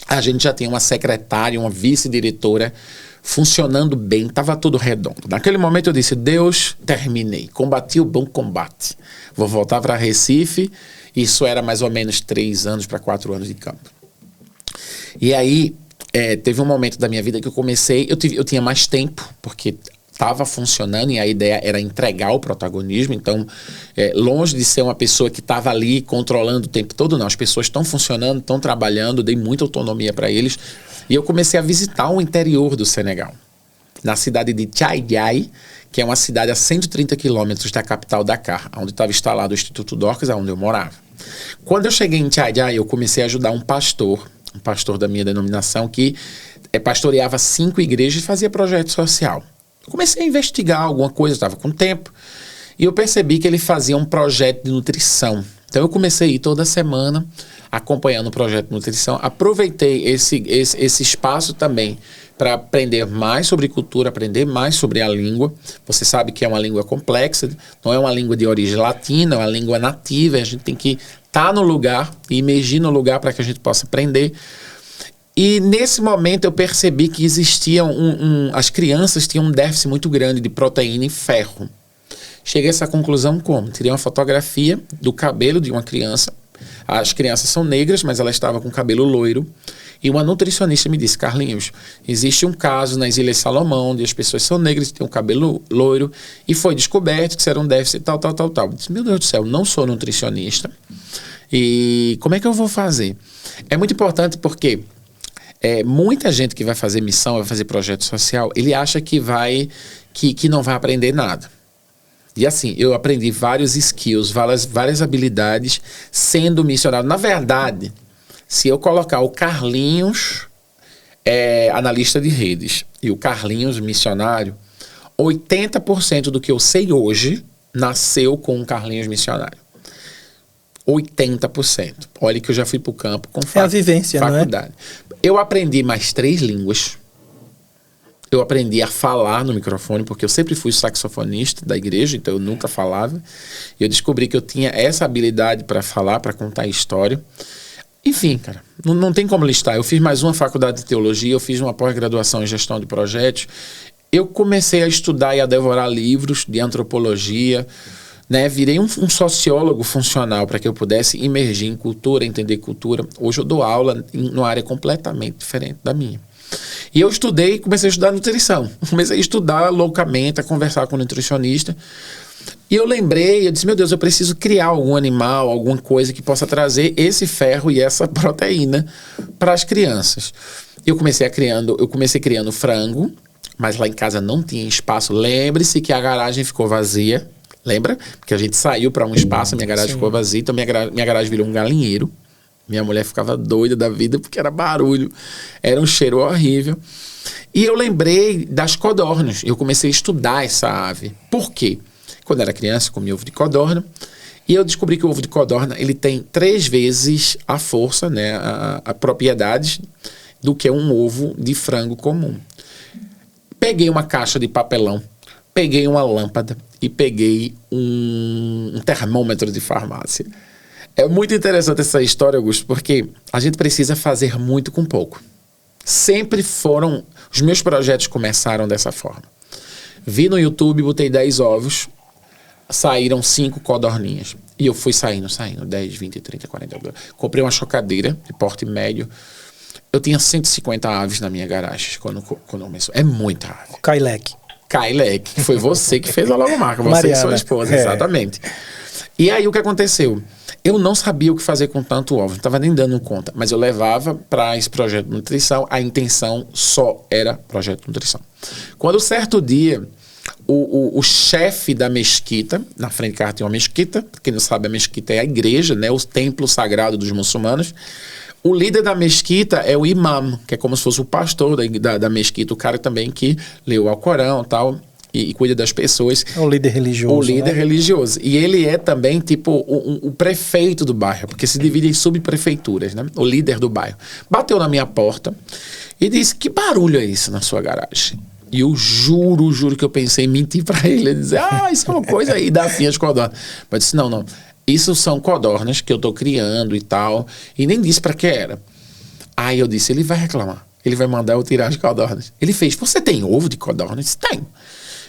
a gente já tinha uma secretária, uma vice-diretora funcionando bem, estava tudo redondo. Naquele momento eu disse, Deus, terminei, combati o bom combate. Vou voltar para Recife, isso era mais ou menos 3 anos para 4 anos de campo. E aí, teve um momento da minha vida que eu comecei, eu tinha mais tempo, porque estava funcionando e a ideia era entregar o protagonismo, então, longe de ser uma pessoa que estava ali controlando o tempo todo, não, as pessoas estão funcionando, estão trabalhando, dei muita autonomia para eles, e eu comecei a visitar o interior do Senegal, na cidade de Thiadiaye, que é uma cidade a 130 quilômetros da capital Dakar, onde estava instalado o Instituto Dorcas, onde eu morava. Quando eu cheguei em Thiadiaye, eu comecei a ajudar um pastor da minha denominação, que pastoreava 5 igrejas e fazia projeto social. Eu comecei a investigar alguma coisa, estava com tempo, e eu percebi que ele fazia um projeto de nutrição. Então eu comecei a ir toda semana acompanhando o projeto de nutrição, aproveitei esse espaço também para aprender mais sobre cultura, aprender mais sobre a língua. Você sabe que é uma língua complexa, não é uma língua de origem latina, é uma língua nativa, a gente tem que estar no lugar e imergir no lugar para que a gente possa aprender. E nesse momento eu percebi que existia as crianças tinham um déficit muito grande de proteína e ferro. Cheguei a essa conclusão como? Tirei uma fotografia do cabelo de uma criança. As crianças são negras, mas ela estava com cabelo loiro. E uma nutricionista me disse, Carlinhos, existe um caso nas Ilhas Salomão, onde as pessoas são negras e têm um cabelo loiro, e foi descoberto que isso era um déficit tal. Eu disse, meu Deus do céu, não sou nutricionista. E como é que eu vou fazer? É muito importante porque muita gente que vai fazer missão, vai fazer projeto social, ele acha que não vai aprender nada. E assim, eu aprendi vários skills, várias habilidades sendo missionário. Na verdade, se eu colocar o Carlinhos analista de redes e o Carlinhos missionário, 80% do que eu sei hoje nasceu com um Carlinhos missionário. 80%. Olha que eu já fui para o campo com a vivência, faculdade. Não é? Eu aprendi mais 3 línguas. Eu aprendi a falar no microfone, porque eu sempre fui saxofonista da igreja, então eu nunca falava. E eu descobri que eu tinha essa habilidade para falar, para contar história. Enfim, cara, não tem como listar. Eu fiz mais uma faculdade de teologia, eu fiz uma pós-graduação em gestão de projetos. Eu comecei a estudar e a devorar livros de antropologia, né? Virei um sociólogo funcional para que eu pudesse imergir em cultura, entender cultura. Hoje eu dou aula numa área completamente diferente da minha. E eu estudei e comecei a estudar nutrição. Comecei a estudar loucamente, a conversar com o nutricionista. E eu lembrei, eu disse, meu Deus, eu preciso criar algum animal, alguma coisa que possa trazer esse ferro e essa proteína para as crianças. Eu comecei criando frango, mas lá em casa não tinha espaço. Lembre-se que a garagem ficou vazia. Lembra? Porque a gente saiu para um espaço, a minha garagem ficou vazia, então minha garagem virou um galinheiro. Minha mulher ficava doida da vida porque era barulho, era um cheiro horrível. E eu lembrei das codornas. Eu comecei a estudar essa ave. Por quê? Quando eu era criança, eu comia ovo de codorna. E eu descobri que o ovo de codorna ele tem 3 vezes a força, né, a propriedades do que um ovo de frango comum. Peguei uma caixa de papelão, peguei uma lâmpada e peguei um termômetro de farmácia. É muito interessante essa história, Augusto, porque a gente precisa fazer muito com pouco. Sempre foram... Os meus projetos começaram dessa forma. Vi no YouTube, botei 10 ovos, saíram 5 codorninhas. E eu fui saindo, 10, 20, 30, 40. Comprei uma chocadeira de porte médio. Eu tinha 150 aves na minha garagem quando começou. É muita ave. Kailek, foi você que fez a logomarca, você Mariana. E sua esposa, exatamente. E aí o que aconteceu? Eu não sabia o que fazer com tanto ovo, não estava nem dando conta, mas eu levava para esse projeto de nutrição, a intenção só era projeto de nutrição. Quando certo dia, o chefe da mesquita, na frente de casa tem uma mesquita, quem não sabe a mesquita é a igreja, né, o templo sagrado dos muçulmanos. O líder da mesquita é o imam, que é como se fosse o pastor da mesquita, o cara também que leu o Alcorão e tal, e cuida das pessoas. É o líder religioso. O líder religioso. E ele é também, tipo, o prefeito do bairro, porque se divide em subprefeituras, né? O líder do bairro. Bateu na minha porta e disse, que barulho é isso na sua garagem? E eu juro que eu pensei em mentir pra ele. Dizer, isso é uma coisa aí da Finhas Codornas. Mas eu disse, não. Isso são codornas que eu tô criando e tal. E nem disse pra que era. Aí eu disse, ele vai reclamar. Ele vai mandar eu tirar as codornas. Ele fez, você tem ovo de codorna? Eu disse, tenho.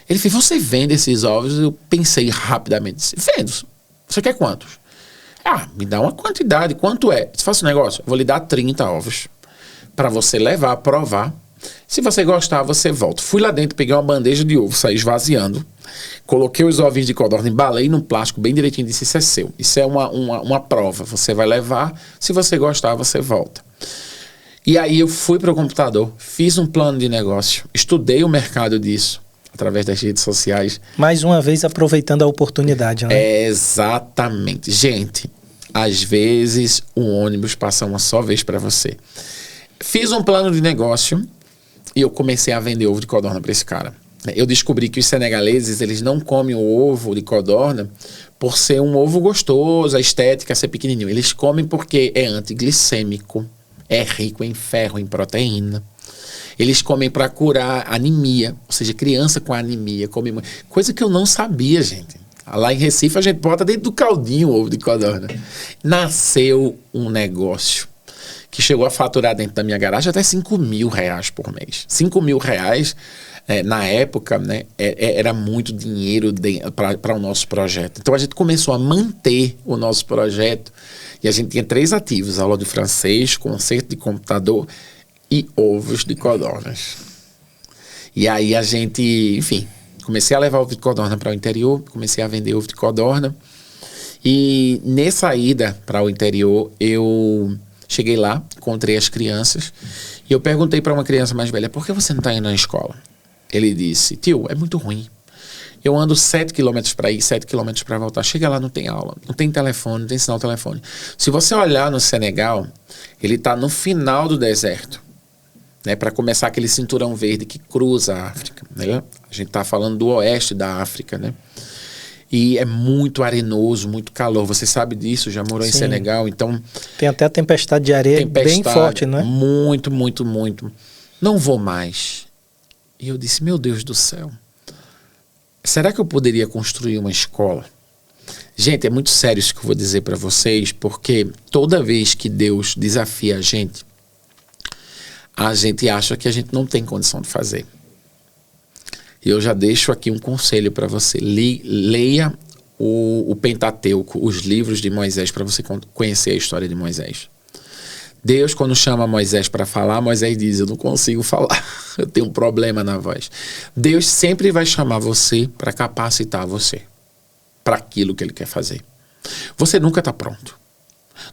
Ele fez, você vende esses ovos? Eu pensei rapidamente, disse, vendo. Você quer quantos? Me dá uma quantidade. Quanto é? Se faça um negócio, eu vou lhe dar 30 ovos para você levar, provar. Se você gostar, você volta. Fui lá dentro, peguei uma bandeja de ovo, saí esvaziando. Coloquei os ovinhos de codorna, embalei num plástico bem direitinho e disse, isso é seu. Isso é uma prova. Você vai levar, se você gostar, você volta. E aí eu fui para o computador, fiz um plano de negócio, estudei o mercado disso, através das redes sociais. Mais uma vez aproveitando a oportunidade, né? Exatamente. Gente, às vezes o ônibus passa uma só vez para você. Fiz um plano de negócio e eu comecei a vender ovo de codorna para esse cara. Eu descobri que os senegaleses, eles não comem o ovo de codorna por ser um ovo gostoso, a estética ser pequenininho. Eles comem porque é antiglicêmico, é rico em ferro, em proteína. Eles comem para curar anemia, ou seja, criança com anemia come muito. Coisa que eu não sabia, gente. Lá em Recife a gente bota dentro do caldinho o ovo de codorna. Nasceu um negócio que chegou a faturar dentro da minha garagem até R$5.000 por mês. R$5.000, na época, né, era muito dinheiro para o nosso projeto. Então a gente começou a manter o nosso projeto e a gente tinha 3 ativos: aula de francês, conserto de computador e ovos de codornas. E aí a gente, enfim, comecei a levar ovo de codorna para o interior, comecei a vender ovo de codorna. E nessa ida para o interior, eu cheguei lá, encontrei as crianças e eu perguntei para uma criança mais velha, por que você não está indo na escola? Ele disse, tio, é muito ruim. Eu ando 7 quilômetros para ir, 7 quilômetros para voltar. Chega lá, não tem aula, não tem telefone, não tem sinal de telefone. Se você olhar no Senegal, ele está no final do deserto, né, para começar aquele cinturão verde que cruza a África, né? A gente está falando do oeste da África, né? E é muito arenoso, muito calor. Você sabe disso, já morou em Senegal, então... Tem até a tempestade de areia bem forte, não é? Muito. Não vou mais. E eu disse, meu Deus do céu, será que eu poderia construir uma escola? Gente, é muito sério isso que eu vou dizer para vocês, porque toda vez que Deus desafia a gente acha que a gente não tem condição de fazer. E eu já deixo aqui um conselho para você. Leia o Pentateuco, os livros de Moisés, para você conhecer a história de Moisés. Deus, quando chama Moisés para falar, Moisés diz, eu não consigo falar, eu tenho um problema na voz. Deus sempre vai chamar você para capacitar você para aquilo que Ele quer fazer. Você nunca está pronto.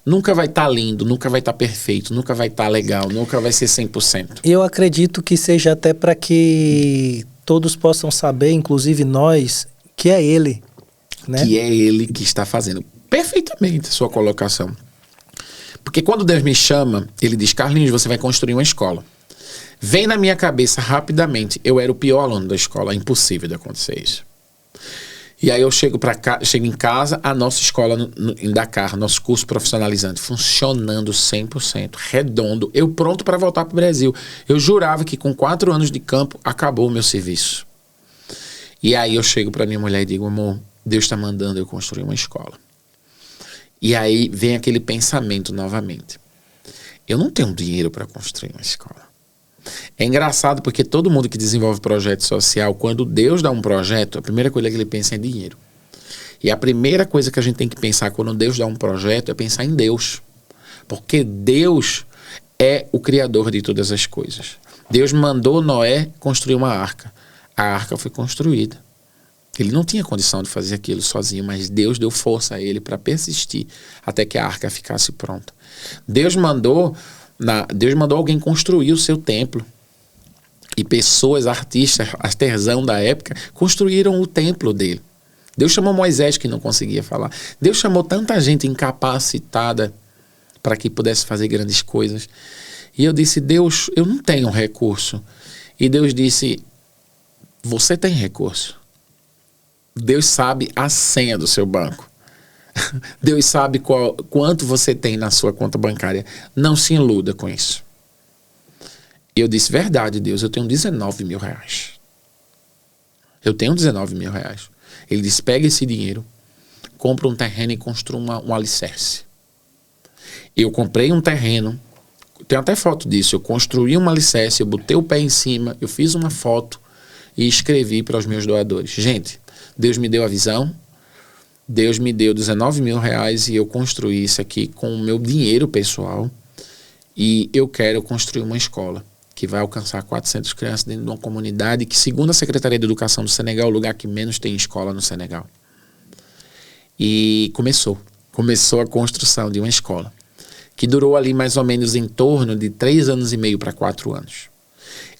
Nunca vai estar lindo, nunca vai estar perfeito, nunca vai estar legal, nunca vai ser 100%. Eu acredito que seja até para que todos possam saber, inclusive nós, que é Ele, né? Que é Ele que está fazendo. Perfeitamente a sua colocação. Porque quando Deus me chama, Ele diz, Carlinhos, você vai construir uma escola. Vem na minha cabeça rapidamente, eu era o pior aluno da escola, é impossível de acontecer isso. E aí eu chego em casa, a nossa escola em Dakar, nosso curso profissionalizante, funcionando 100%, redondo, eu pronto para voltar para o Brasil. Eu jurava que com 4 anos de campo, acabou o meu serviço. E aí eu chego para minha mulher e digo, amor, Deus está mandando eu construir uma escola. E aí vem aquele pensamento novamente. Eu não tenho dinheiro para construir uma escola. É engraçado porque todo mundo que desenvolve projeto social, quando Deus dá um projeto, a primeira coisa que ele pensa é dinheiro. E a primeira coisa que a gente tem que pensar quando Deus dá um projeto é pensar em Deus. Porque Deus é o criador de todas as coisas. Deus mandou Noé construir uma arca. A arca foi construída. Ele não tinha condição de fazer aquilo sozinho, mas Deus deu força a ele para persistir até que a arca ficasse pronta. Deus mandou alguém construir o seu templo. E pessoas, artistas, artesãos da época, construíram o templo dele. Deus chamou Moisés, que não conseguia falar. Deus chamou tanta gente incapacitada para que pudesse fazer grandes coisas. E eu disse, Deus, eu não tenho recurso. E Deus disse, você tem recurso. Deus sabe a senha do seu banco. Deus sabe quanto você tem na sua conta bancária. Não se iluda com isso. E eu disse, verdade, Deus, eu tenho 19 mil reais. Eu tenho 19 mil reais. Ele disse, pega esse dinheiro, compra um terreno e construa um alicerce. Eu comprei um terreno, tenho até foto disso, eu construí um alicerce, eu botei o pé em cima, eu fiz uma foto e escrevi para os meus doadores. Gente, Deus me deu a visão, Deus me deu 19 mil reais e eu construí isso aqui com o meu dinheiro pessoal e eu quero construir uma escola que vai alcançar 400 crianças dentro de uma comunidade que, segundo a Secretaria de Educação do Senegal, é o lugar que menos tem escola no Senegal. E começou a construção de uma escola que durou ali mais ou menos em torno de 3 anos e meio para 4 anos.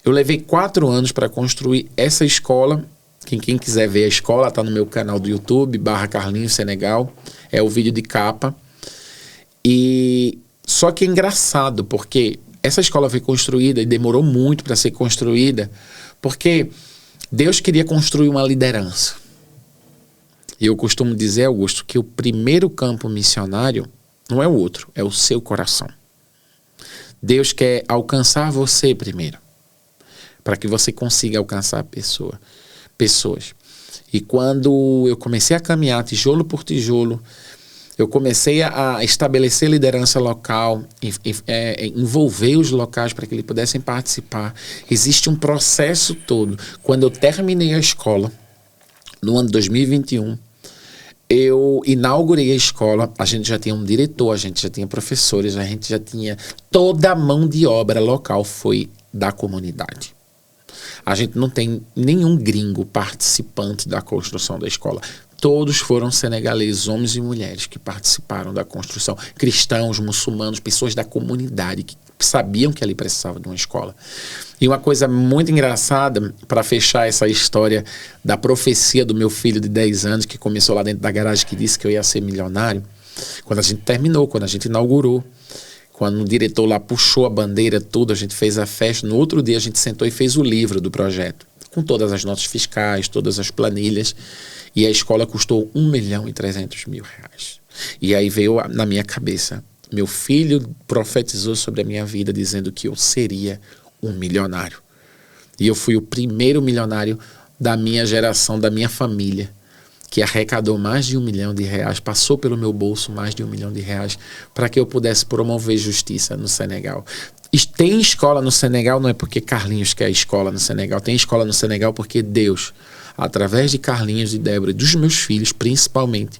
Eu levei 4 anos para construir essa escola. Quem quiser ver a escola, está no meu canal do YouTube, /Carlinhos Senegal, é o vídeo de capa. E só que é engraçado, porque essa escola foi construída e demorou muito para ser construída, porque Deus queria construir uma liderança. E eu costumo dizer, Augusto, que o primeiro campo missionário não é o outro, é o seu coração. Deus quer alcançar você primeiro, para que você consiga alcançar pessoas. E quando eu comecei a caminhar tijolo por tijolo, eu comecei a estabelecer liderança local, envolver os locais para que eles pudessem participar. Existe um processo todo. Quando eu terminei a escola, no ano de 2021, eu inaugurei a escola, a gente já tinha um diretor, a gente já tinha professores, a gente já tinha toda a mão de obra local foi da comunidade. A gente não tem nenhum gringo participante da construção da escola. Todos foram senegaleses, homens e mulheres que participaram da construção. Cristãos, muçulmanos, pessoas da comunidade que sabiam que ali precisava de uma escola. E uma coisa muito engraçada, para fechar essa história da profecia do meu filho de 10 anos, que começou lá dentro da garagem, que disse que eu ia ser milionário, quando a gente terminou, quando a gente inaugurou, quando o diretor lá puxou a bandeira, tudo, a gente fez a festa, no outro dia a gente sentou e fez o livro do projeto, com todas as notas fiscais, todas as planilhas, e a escola custou R$1.300.000. E aí veio na minha cabeça, meu filho profetizou sobre a minha vida, dizendo que eu seria um milionário. E eu fui o primeiro milionário da minha geração, da minha família, que arrecadou mais de R$1 milhão, passou pelo meu bolso mais de R$1 milhão, para que eu pudesse promover justiça no Senegal. Tem escola no Senegal, não é porque Carlinhos quer escola no Senegal, tem escola no Senegal porque Deus, através de Carlinhos e Débora, e dos meus filhos principalmente,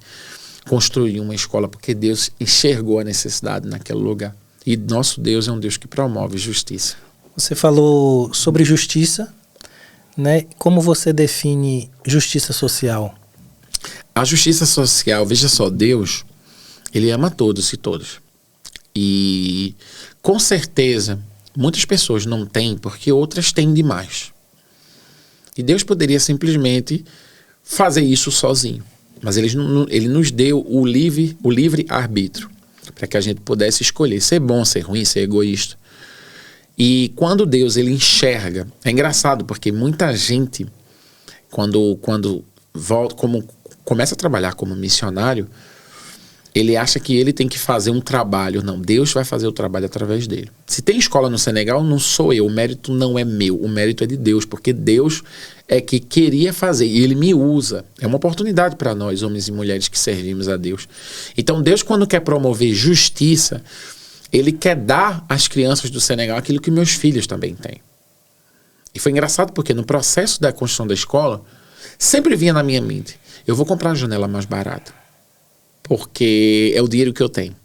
construiu uma escola, porque Deus enxergou a necessidade naquele lugar. E nosso Deus é um Deus que promove justiça. Você falou sobre justiça, né? Como você define justiça social? A justiça social, veja só, Deus, ele ama todos e todas. E com certeza, muitas pessoas não têm porque outras têm demais. E Deus poderia simplesmente fazer isso sozinho. Mas ele nos deu o livre arbítrio, para que a gente pudesse escolher ser bom, ser ruim, ser egoísta. E quando Deus ele enxerga, é engraçado porque muita gente, quando volta, começa a trabalhar como missionário, ele acha que ele tem que fazer um trabalho. Não, Deus vai fazer o trabalho através dele. Se tem escola no Senegal, não sou eu, o mérito não é meu, o mérito é de Deus, porque Deus é que queria fazer e ele me usa. É uma oportunidade para nós, homens e mulheres que servimos a Deus. Então Deus, quando quer promover justiça, ele quer dar às crianças do Senegal aquilo que meus filhos também têm. E foi engraçado porque no processo da construção da escola, sempre vinha na minha mente, eu vou comprar a janela mais barata, porque é o dinheiro que eu tenho.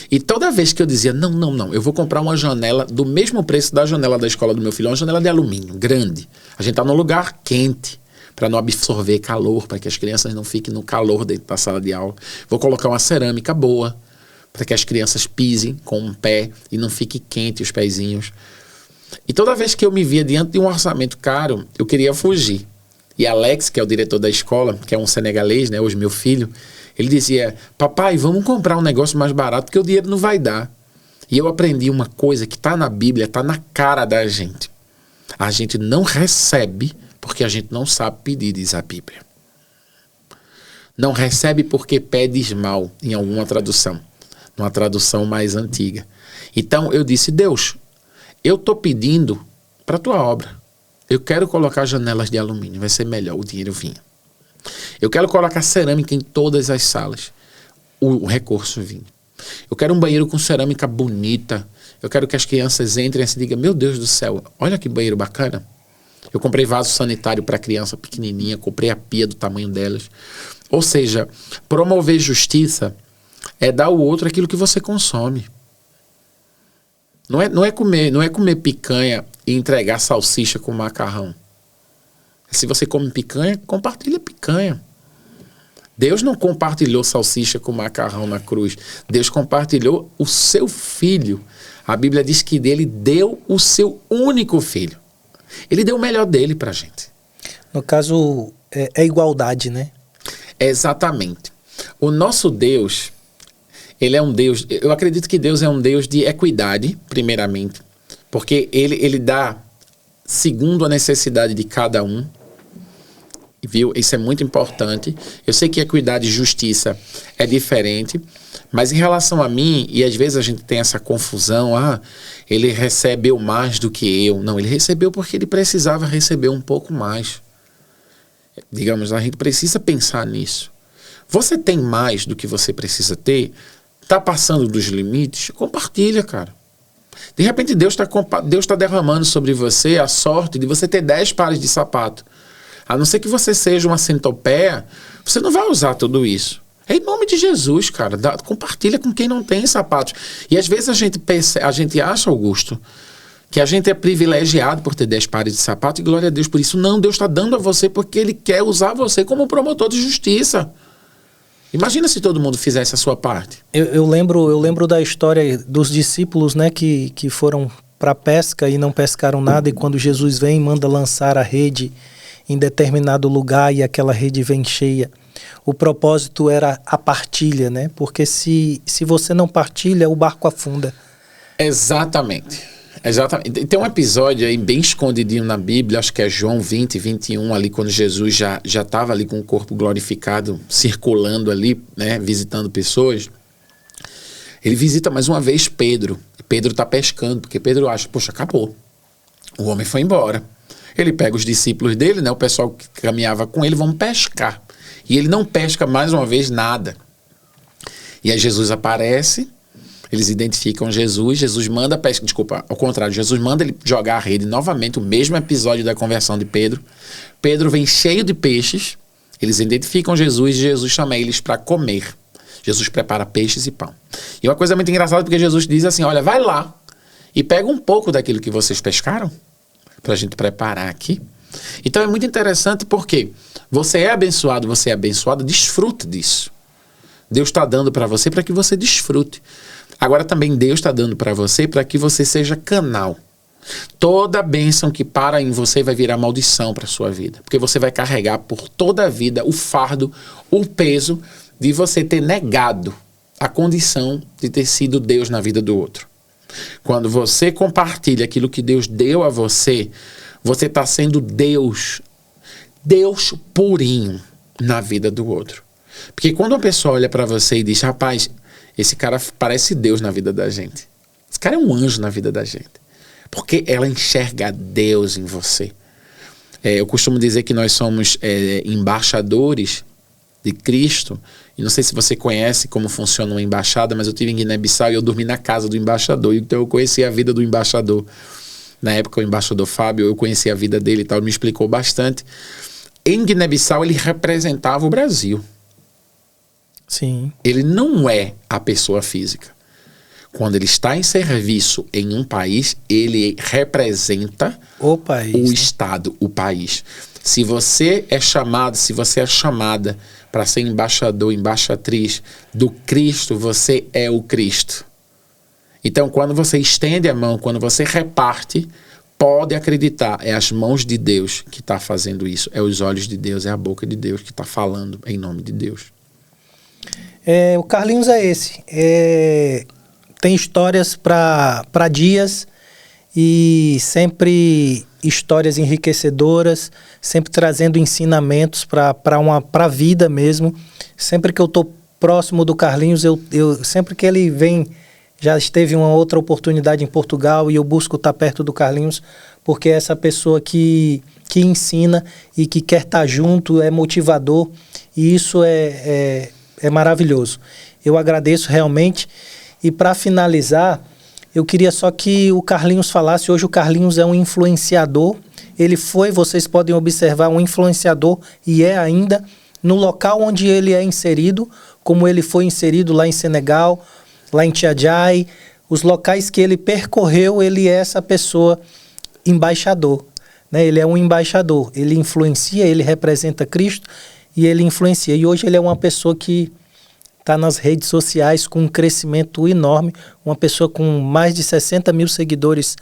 E toda vez que eu dizia, não, eu vou comprar uma janela do mesmo preço da janela da escola do meu filho, uma janela de alumínio, grande. A gente está num lugar quente, para não absorver calor, para que as crianças não fiquem no calor dentro da sala de aula. Vou colocar uma cerâmica boa, para que as crianças pisem com um pé e não fique quente os pezinhos. E toda vez que eu me via diante de um orçamento caro, eu queria fugir. E Alex, que é o diretor da escola, que é um senegalês, né, hoje meu filho, ele dizia, papai, vamos comprar um negócio mais barato, porque o dinheiro não vai dar. E eu aprendi uma coisa que está na Bíblia, está na cara da gente. A gente não recebe porque a gente não sabe pedir, diz a Bíblia. Não recebe porque pedes mal, em alguma tradução. Numa tradução mais antiga. Então eu disse, Deus, eu estou pedindo para a tua obra. Eu quero colocar janelas de alumínio, vai ser melhor, o dinheiro vinha. Eu quero colocar cerâmica em todas as salas, o recurso vinha. Eu quero um banheiro com cerâmica bonita. Eu quero que as crianças entrem e se digam, meu Deus do céu, olha que banheiro bacana. Eu comprei vaso sanitário para criança pequenininha, comprei a pia do tamanho delas. Ou seja, promover justiça é dar ao outro aquilo que você consome. Não é comer picanha e entregar salsicha com macarrão. Se você come picanha, compartilha picanha. Deus não compartilhou salsicha com macarrão na cruz. Deus compartilhou o seu filho. A Bíblia diz que dele deu o seu único filho. Ele deu o melhor dele pra gente. No caso, é igualdade, né? Exatamente. O nosso Deus, ele é um Deus... Eu acredito que Deus é um Deus de equidade, primeiramente. Porque ele dá segundo a necessidade de cada um. Viu? Isso é muito importante. Eu sei que equidade e justiça é diferente, mas em relação a mim, e às vezes a gente tem essa confusão, ele recebeu mais do que eu. Não, ele recebeu porque ele precisava receber um pouco mais. Digamos, a gente precisa pensar nisso. Você tem mais do que você precisa ter? Está passando dos limites? Compartilha, cara. De repente Deus tá derramando sobre você a sorte de você ter 10 pares de sapato. A não ser que você seja uma centopeia, você não vai usar tudo isso. É em nome de Jesus, cara. Compartilha com quem não tem sapatos. E às vezes a gente acha, Augusto, que a gente é privilegiado por ter 10 pares de sapato e glória a Deus por isso. Não, Deus está dando a você porque Ele quer usar você como promotor de justiça. Imagina se todo mundo fizesse a sua parte. Eu lembro da história dos discípulos, né, que foram para a pesca e não pescaram nada, e quando Jesus vem e manda lançar a rede em determinado lugar e aquela rede vem cheia. O propósito era a partilha, né? Porque se você não partilha, o barco afunda. Exatamente. Tem um episódio aí bem escondidinho na Bíblia, acho que é João 20, 21, ali quando Jesus já estava ali com o corpo glorificado, circulando ali, né, visitando pessoas. Ele visita mais uma vez Pedro. Pedro está pescando, porque Pedro acha, poxa, acabou. O homem foi embora. Ele pega os discípulos dele, né, o pessoal que caminhava com ele, vão pescar. E ele não pesca mais uma vez nada. E aí Jesus aparece, eles identificam Jesus, Jesus manda pesca, desculpa, ao contrário, Jesus manda ele jogar a rede novamente, o mesmo episódio da conversão de Pedro. Pedro vem cheio de peixes, eles identificam Jesus e Jesus chama eles para comer. Jesus prepara peixes e pão. E uma coisa muito engraçada, porque Jesus diz assim, olha, vai lá e pega um pouco daquilo que vocês pescaram, para a gente preparar aqui. Então é muito interessante porque você é abençoado, desfruta disso. Deus está dando para você para que você desfrute. Agora também Deus está dando para você para que você seja canal. Toda bênção que para em você vai virar maldição para a sua vida. Porque você vai carregar por toda a vida o fardo, o peso de você ter negado a condição de ter sido Deus na vida do outro. Quando você compartilha aquilo que Deus deu a você, você está sendo Deus purinho na vida do outro. Porque quando uma pessoa olha para você e diz, rapaz, esse cara parece Deus na vida da gente. Esse cara é um anjo na vida da gente. Porque ela enxerga Deus em você. Eu costumo dizer que nós somos embaixadores de Cristo. E não sei se você conhece como funciona uma embaixada, mas eu estive em Guiné-Bissau e eu dormi na casa do embaixador. Então eu conheci a vida do embaixador. Na época, o embaixador Fábio, eu conheci a vida dele e tal, ele me explicou bastante. Em Guiné-Bissau, ele representava o Brasil. Sim. Ele não é a pessoa física. Quando ele está em serviço em um país, ele representa o país, o Estado, o país. Se você é chamado, se você é chamada para ser embaixador, embaixatriz do Cristo, você é o Cristo. Então, quando você estende a mão, quando você reparte, pode acreditar, é as mãos de Deus que está fazendo isso. É os olhos de Deus, é a boca de Deus que está falando em nome de Deus. O Carlinhos é esse. Tem histórias para dias e sempre histórias enriquecedoras, sempre trazendo ensinamentos para a vida mesmo. Sempre que eu estou próximo do Carlinhos, sempre que ele vem, já esteve uma outra oportunidade em Portugal e eu busco estar perto do Carlinhos, porque é essa pessoa que ensina e que quer estar junto, é motivador, e isso é maravilhoso. Eu agradeço realmente. E para finalizar, eu queria só que o Carlinhos falasse. Hoje o Carlinhos é um influenciador. Ele foi, vocês podem observar, um influenciador e é ainda no local onde ele é inserido, como ele foi inserido lá em Senegal, lá em Tchadjai, os locais que ele percorreu, ele é essa pessoa embaixador, né? Ele é um embaixador, ele influencia, ele representa Cristo e ele influencia. E hoje ele é uma pessoa que está nas redes sociais com um crescimento enorme, uma pessoa com mais de 60 mil seguidores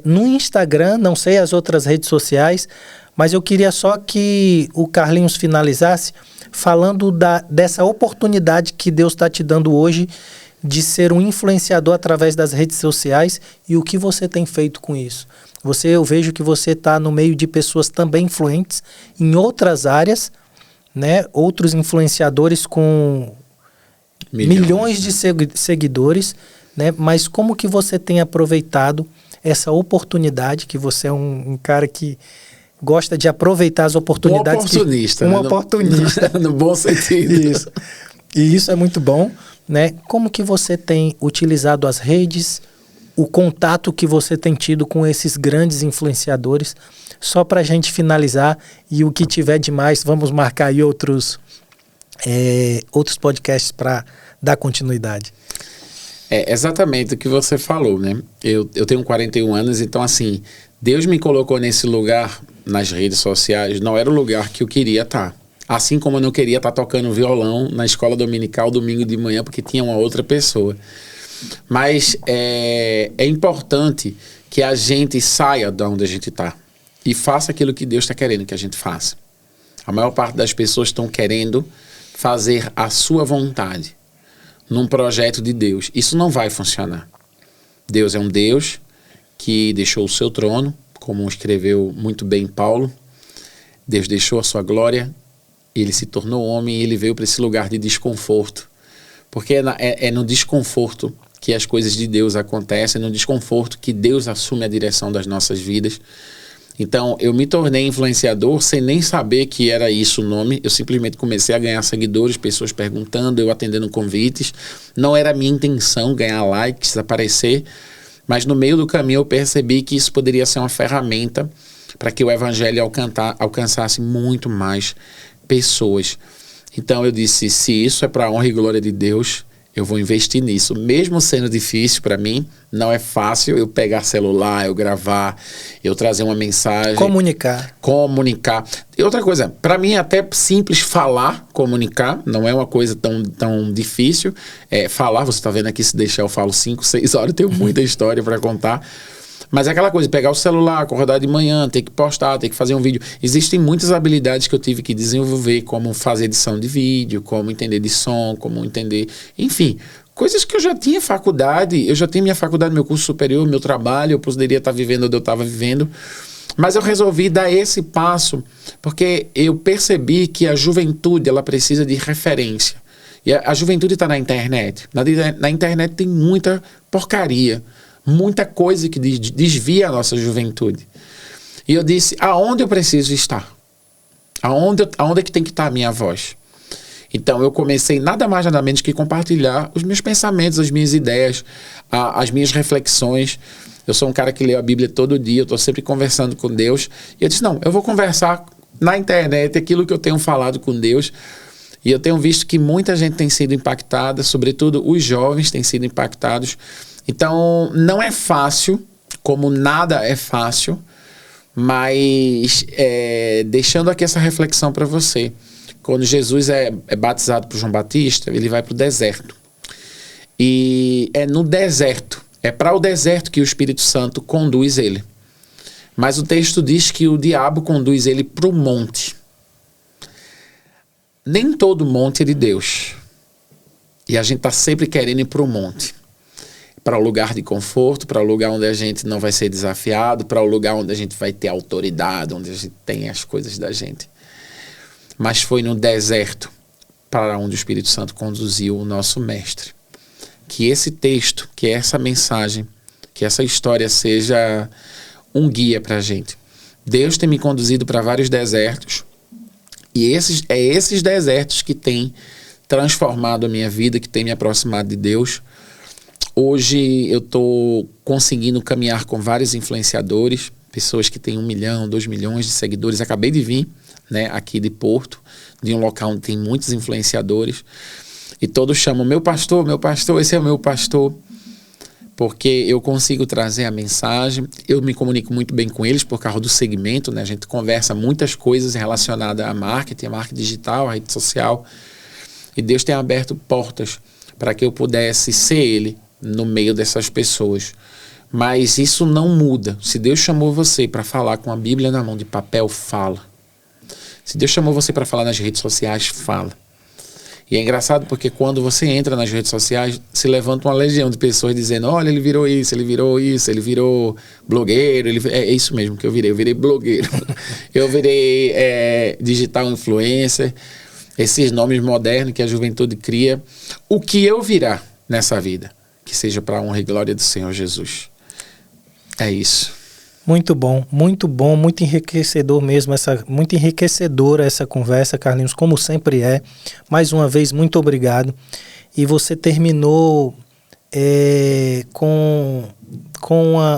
no Instagram, não sei as outras redes sociais, mas eu queria só que o Carlinhos finalizasse falando dessa oportunidade que Deus está te dando hoje de ser um influenciador através das redes sociais e o que você tem feito com isso. Eu vejo que você está no meio de pessoas também influentes em outras áreas, né? Outros influenciadores com milhões de seguidores, né? Mas como que você tem aproveitado essa oportunidade, que você é um cara que gosta de aproveitar as oportunidades. Oportunista, né? Oportunista. No bom sentido. Isso. E isso é muito bom, né? Como que você tem utilizado as redes, o contato que você tem tido com esses grandes influenciadores, só para a gente finalizar, e o que tiver de mais, vamos marcar aí outros podcasts para dar continuidade. Exatamente o que você falou, né? Eu tenho 41 anos, então assim, Deus me colocou nesse lugar, nas redes sociais, não era o lugar que eu queria estar. Assim como eu não queria estar tocando violão na escola dominical domingo de manhã, porque tinha uma outra pessoa. Mas é importante que a gente saia de onde a gente está e faça aquilo que Deus está querendo que a gente faça. A maior parte das pessoas estão querendo fazer a sua vontade num projeto de Deus. Isso não vai funcionar. Deus é um Deus que deixou o seu trono, como escreveu muito bem Paulo. Deus deixou a sua glória, ele se tornou homem e ele veio para esse lugar de desconforto. Porque é no desconforto que as coisas de Deus acontecem, é no desconforto que Deus assume a direção das nossas vidas. Então, eu me tornei influenciador sem nem saber que era isso o nome. Eu simplesmente comecei a ganhar seguidores, pessoas perguntando, eu atendendo convites. Não era a minha intenção ganhar likes, aparecer. Mas no meio do caminho eu percebi que isso poderia ser uma ferramenta para que o evangelho alcançasse muito mais pessoas. Então eu disse, se isso é para a honra e glória de Deus, eu vou investir nisso. Mesmo sendo difícil para mim, não é fácil eu pegar celular, eu gravar, eu trazer uma mensagem. Comunicar. E outra coisa, para mim é até simples falar, comunicar, não é uma coisa tão difícil. Falar, você está vendo aqui, se deixar eu falo 5, 6 horas, eu tenho muita história para contar. Mas é aquela coisa, pegar o celular, acordar de manhã, ter que postar, ter que fazer um vídeo. Existem muitas habilidades que eu tive que desenvolver, como fazer edição de vídeo, como entender de som, como entender... Enfim, coisas que eu já tinha faculdade, eu já tinha minha faculdade, meu curso superior, meu trabalho, eu poderia estar vivendo onde eu estava vivendo. Mas eu resolvi dar esse passo, porque eu percebi que a juventude, ela precisa de referência. E a juventude está na internet. Na internet tem muita porcaria. Muita coisa que desvia a nossa juventude. E eu disse, aonde eu preciso estar? Aonde é que tem que estar a minha voz? Então eu comecei nada mais nada menos que compartilhar os meus pensamentos, as minhas ideias, as minhas reflexões. Eu sou um cara que lê a Bíblia todo dia, eu estou sempre conversando com Deus. E eu disse, não, eu vou conversar na internet aquilo que eu tenho falado com Deus. E eu tenho visto que muita gente tem sido impactada, sobretudo os jovens têm sido impactados. Então, não é fácil, como nada é fácil, mas deixando aqui essa reflexão para você. Quando Jesus é batizado por João Batista, ele vai para o deserto. E é no deserto, é para o deserto que o Espírito Santo conduz ele. Mas o texto diz que o diabo conduz ele para o monte. Nem todo monte é de Deus. E a gente está sempre querendo ir para o monte. Para o lugar de conforto, para o lugar onde a gente não vai ser desafiado, para o lugar onde a gente vai ter autoridade, onde a gente tem as coisas da gente. Mas foi no deserto para onde o Espírito Santo conduziu o nosso mestre. Que esse texto, que essa mensagem, que essa história seja um guia para a gente. Deus tem me conduzido para vários desertos e esses desertos que têm transformado a minha vida, que têm me aproximado de Deus. Hoje eu estou conseguindo caminhar com vários influenciadores, pessoas que têm 1 milhão, 2 milhões de seguidores. Acabei de vir, né, aqui de Porto, de um local onde tem muitos influenciadores. E todos chamam, meu pastor, esse é o meu pastor. Porque eu consigo trazer a mensagem, eu me comunico muito bem com eles por causa do segmento, né? A gente conversa muitas coisas relacionadas a marketing digital, a rede social. E Deus tem aberto portas para que eu pudesse ser Ele no meio dessas pessoas. Mas isso não muda. Se Deus chamou você para falar com a Bíblia na mão de papel, fala. Se Deus chamou você para falar nas redes sociais, fala. E é engraçado porque quando você entra nas redes sociais, se levanta uma legião de pessoas dizendo, olha, ele virou isso, ele virou blogueiro, é isso mesmo que eu virei blogueiro. Eu virei digital influencer, esses nomes modernos que a juventude cria. O que eu virar nessa vida, que seja para a honra e glória do Senhor Jesus. É isso. Muito bom, muito enriquecedor mesmo, muito enriquecedora essa conversa, Carlinhos, como sempre é. Mais uma vez, muito obrigado. E você terminou com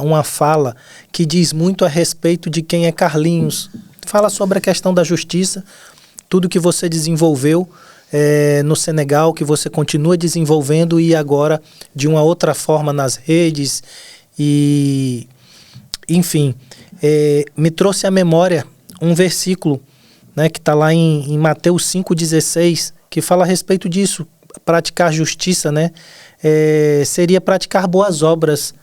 uma fala que diz muito a respeito de quem é Carlinhos. Fala sobre a questão da justiça, tudo que você desenvolveu no Senegal, que você continua desenvolvendo e agora de uma outra forma nas redes e... Enfim, me trouxe à memória um versículo, né, que está lá em Mateus 5,16, que fala a respeito disso. Praticar justiça, né, seria praticar boas obras,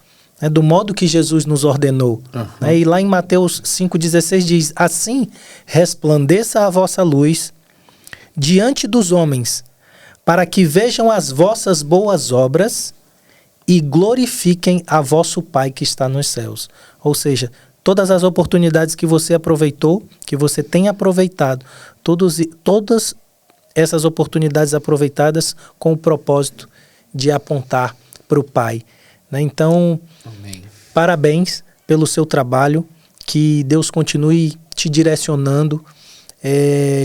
né, do modo que Jesus nos ordenou. Uhum. Né, e lá em Mateus 5,16 diz, assim resplandeça a vossa luz diante dos homens, para que vejam as vossas boas obras e glorifiquem a vosso Pai que está nos céus. Ou seja, todas as oportunidades que você aproveitou, que você tem aproveitado, todas essas oportunidades aproveitadas com o propósito de apontar para o Pai. Né? Então, amém. Parabéns pelo seu trabalho, que Deus continue te direcionando,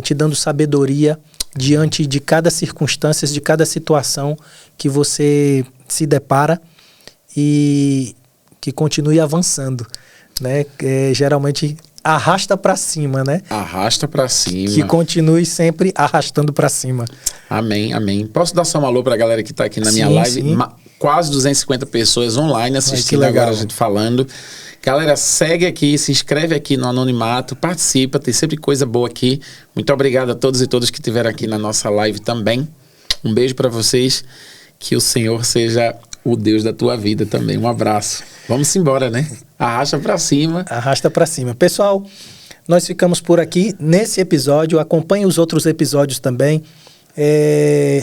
te dando sabedoria diante de cada circunstância, de cada situação que você se depara e que continue avançando, né? Geralmente arrasta para cima, né? Arrasta para cima. Que continue sempre arrastando para cima. Amém, amém. Posso dar só um alô para a galera que está aqui na minha live? Quase 250 pessoas online assistindo agora a gente falando. Galera, segue aqui, se inscreve aqui no Anonimato, participa, tem sempre coisa boa aqui. Muito obrigado a todos e todas que estiveram aqui na nossa live também. Um beijo para vocês, que o Senhor seja o Deus da tua vida também. Um abraço. Vamos embora, né? Arrasta para cima. Arrasta para cima. Pessoal, nós ficamos por aqui nesse episódio. Acompanhe os outros episódios também.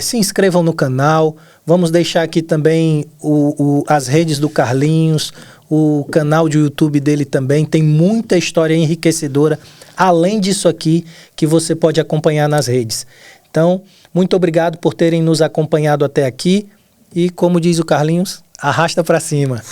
Se inscrevam no canal. Vamos deixar aqui também as redes do Carlinhos, o canal de YouTube dele também. Tem muita história enriquecedora, além disso aqui, que você pode acompanhar nas redes. Então, muito obrigado por terem nos acompanhado até aqui. E como diz o Carlinhos, arrasta para cima.